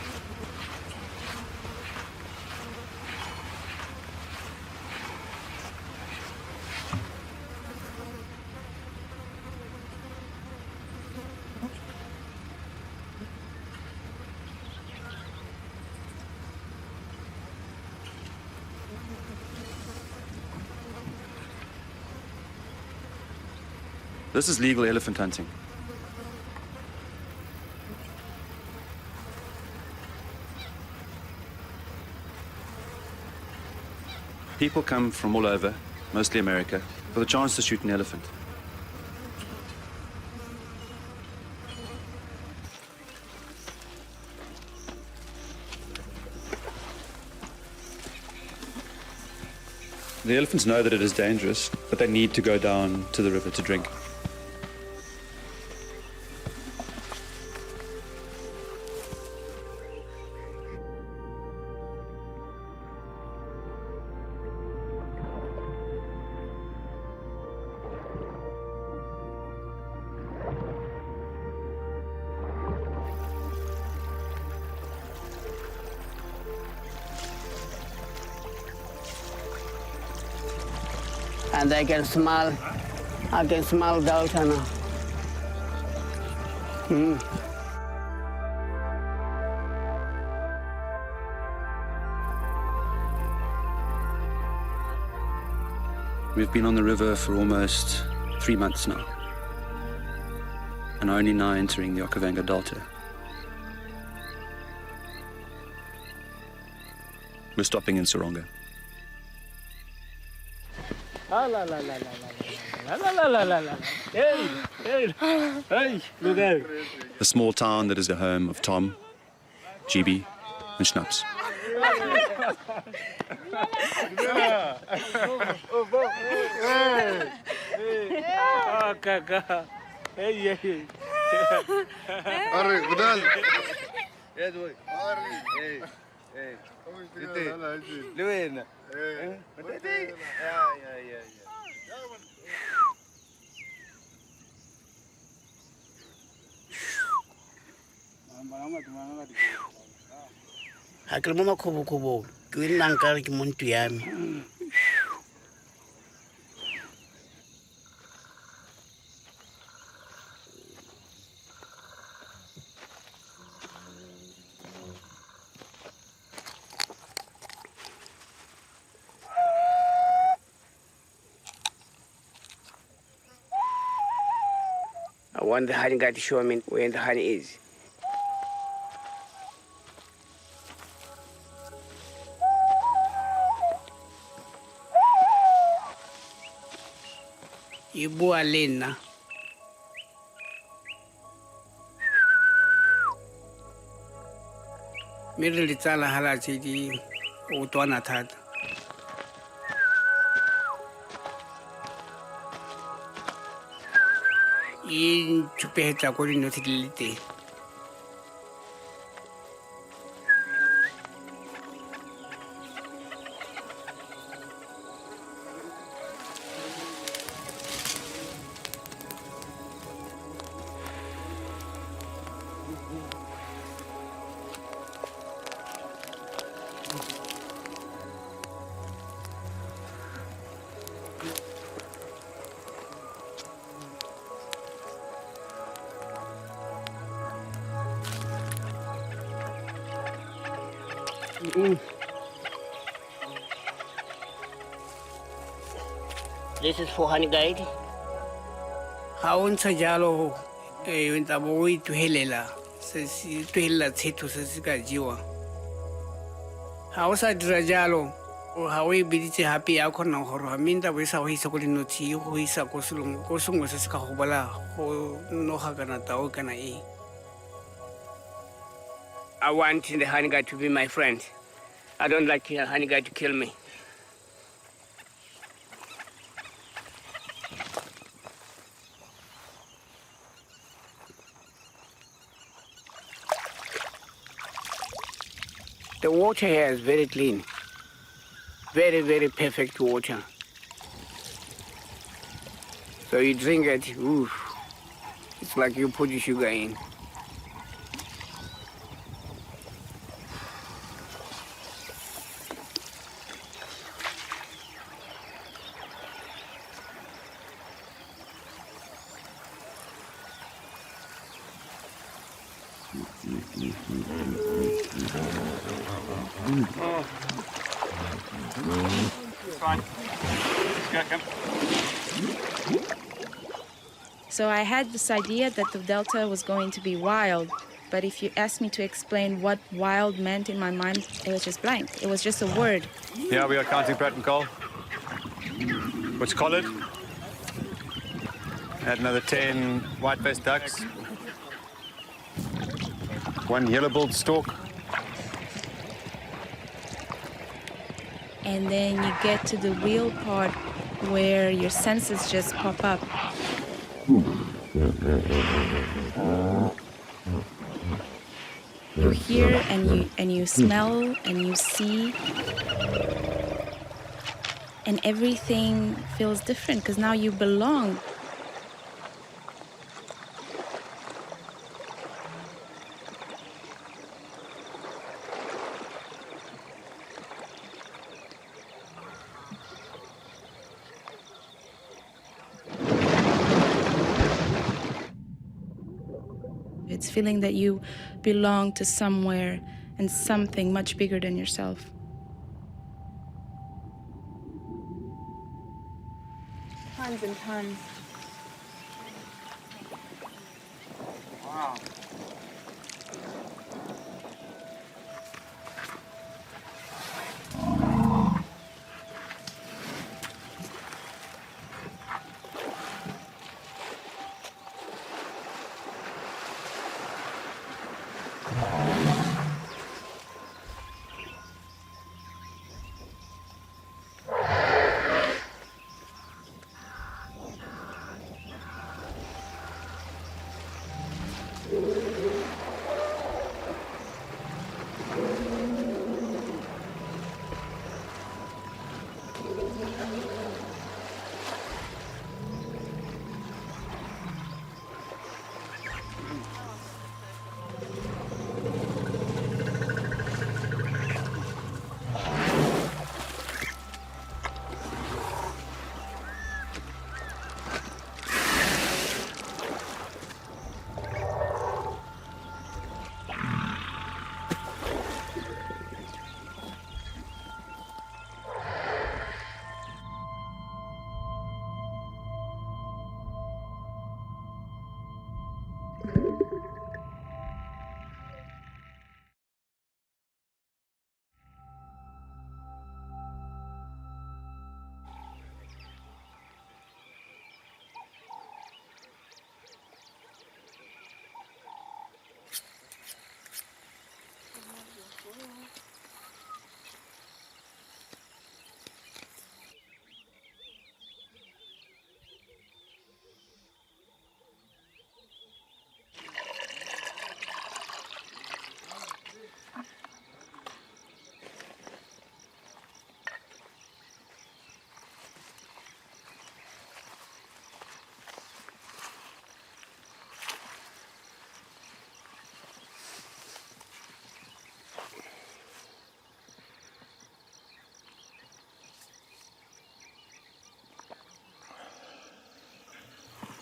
This is legal elephant hunting. People come from all over, mostly America, for the chance to shoot an elephant. The elephants know that it is dangerous, but they need to go down to the river to drink. And I can smell Delta now. We've been on the river for almost 3 months now, and are only now entering the Okavango Delta. We're stopping in Soronga. La la la la la la la la la la. Hey, hey, hey, look out. The small town that is the home of Tom, GB, and Schnaps. Oh, Kaka. Hey, hey. Arre, Gudal. Yes, boy. Arre. Hey. Hey. Ite. Luin. Ite. Yeah. Ha ke le mo makgobokhobong ke e nnang ka re ke mo ntwe ya me. I want the honey guy to show me where the honey is. E bua le nna. Me re le tsala hala tse di o twana thata. E tshupetsa ko dinotshe di le teng. This is for honey guide. Ha o ntsha jalo o ntse bo ituhelela se se ituhelela tshetho se se ka jiwa. Ha o sa dira jalo o ha o e biditse hape ya khona gore ha minta bo isa go isa go dinotshi go isa go sengwe se se ka go bola go noga kana tao kana e. I want the honey guide to be my friend. I don't like the honey guide to kill me. The water here is very clean. Very, very perfect water. So you drink it, oof, it's like you put the sugar in. So I had this idea that the Delta was going to be wild, but if you asked me to explain what wild meant in my mind, it was just blank. It was just a word. Yeah, we are counting Pratt and Cole. What's collared? Add another 10 white-faced ducks. 1 yellow-billed stork. And then you get to the real part where your senses just pop up. You hear and you smell and you see, and everything feels different because now you belong. It's feeling that you belong to somewhere and something much bigger than yourself. Tons and tons. Wow.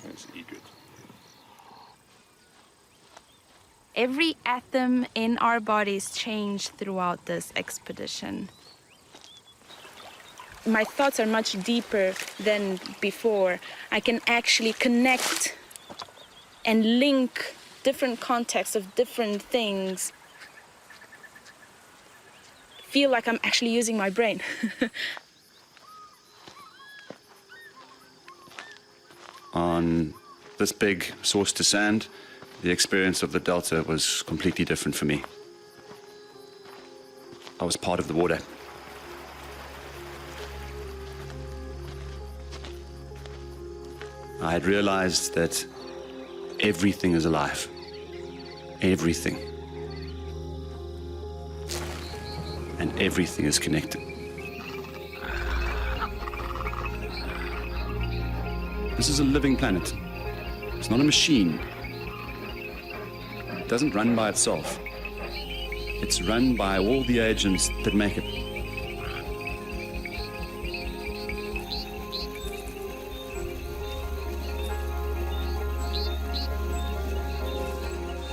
There's egret. Every atom in our bodies changed throughout this expedition. My thoughts are much deeper than before. I can actually connect and link different contexts of different things. Feel like I'm actually using my brain. On this big source to sand, the experience of the delta was completely different for me. I was part of the water. I had realized that everything is alive. Everything. And everything is connected. This is a living planet. It's not a machine. It doesn't run by itself. It's run by all the agents that make it.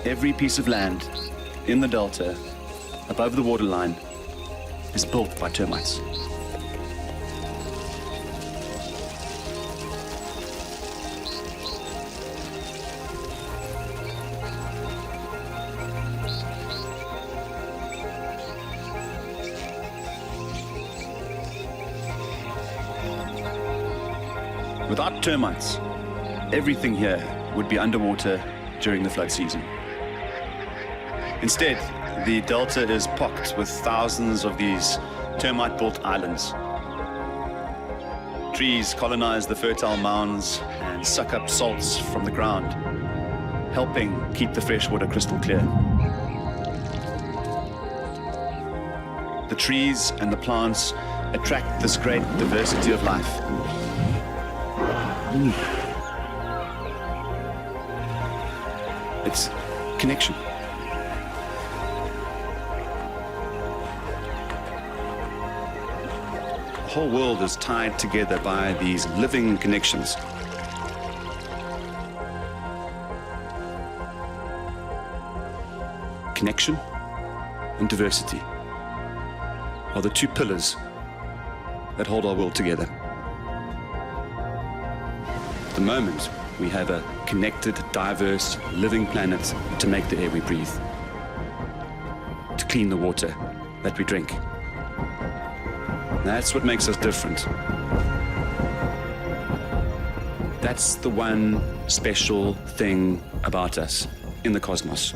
Every piece of land in the delta, above the waterline, is built by termites. Without termites, everything here would be underwater during the flood season. Instead, the delta is pocked with thousands of these termite-built islands. Trees colonize the fertile mounds and suck up salts from the ground, helping keep the freshwater crystal clear. The trees and the plants attract this great diversity of life. It's connection. The whole world is tied together by these living connections. Connection and diversity are the two pillars that hold our world together. At the moment, we have a connected, diverse, living planet to make the air we breathe, to clean the water that we drink. That's what makes us different. That's the one special thing about us in the cosmos.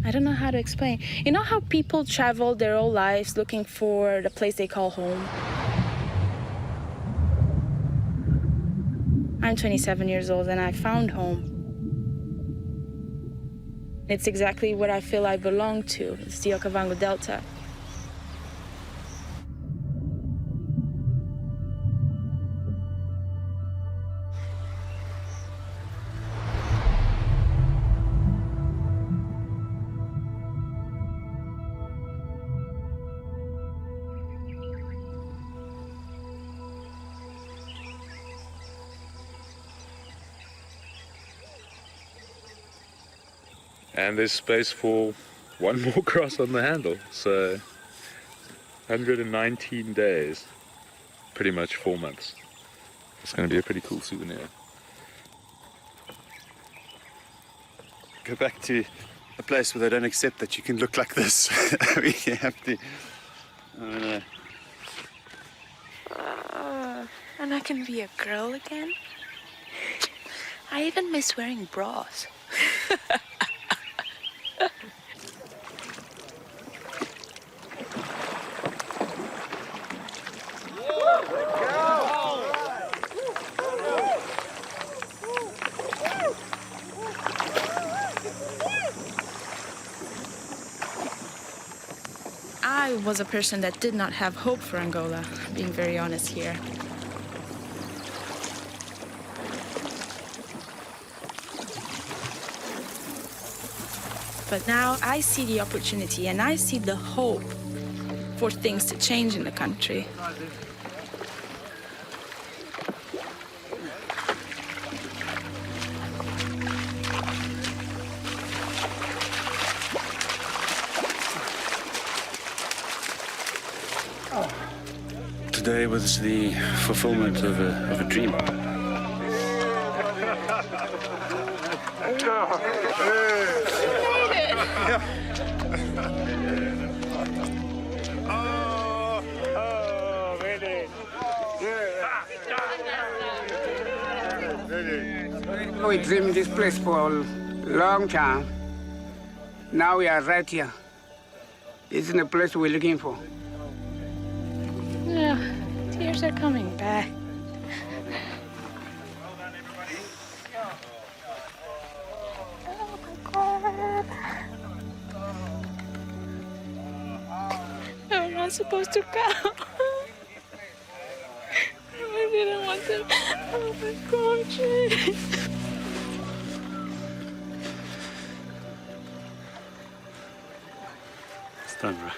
I don't know how to explain. You know how people travel their whole lives looking for the place they call home? I'm 27 years old and I found home. It's exactly what I feel I belong to. It's the Okavango Delta. And there's space for one more cross on the handle. So 119 days, pretty much 4 months. It's going to be a pretty cool souvenir. Go back to a place where they don't accept that you can look like this. You have to. And I can be a girl again? I even miss wearing bras. I was a person that did not have hope for Angola, being very honest here. But now I see the opportunity and I see the hope for things to change in the country. Today was the fulfillment of a dream. We dreamed this place for a long time. Now we are right here. This is the place we're looking for. Yeah, tears are coming back. Oh my God. I'm not supposed to go. I didn't want to. Oh my God, Jay. It's done, right?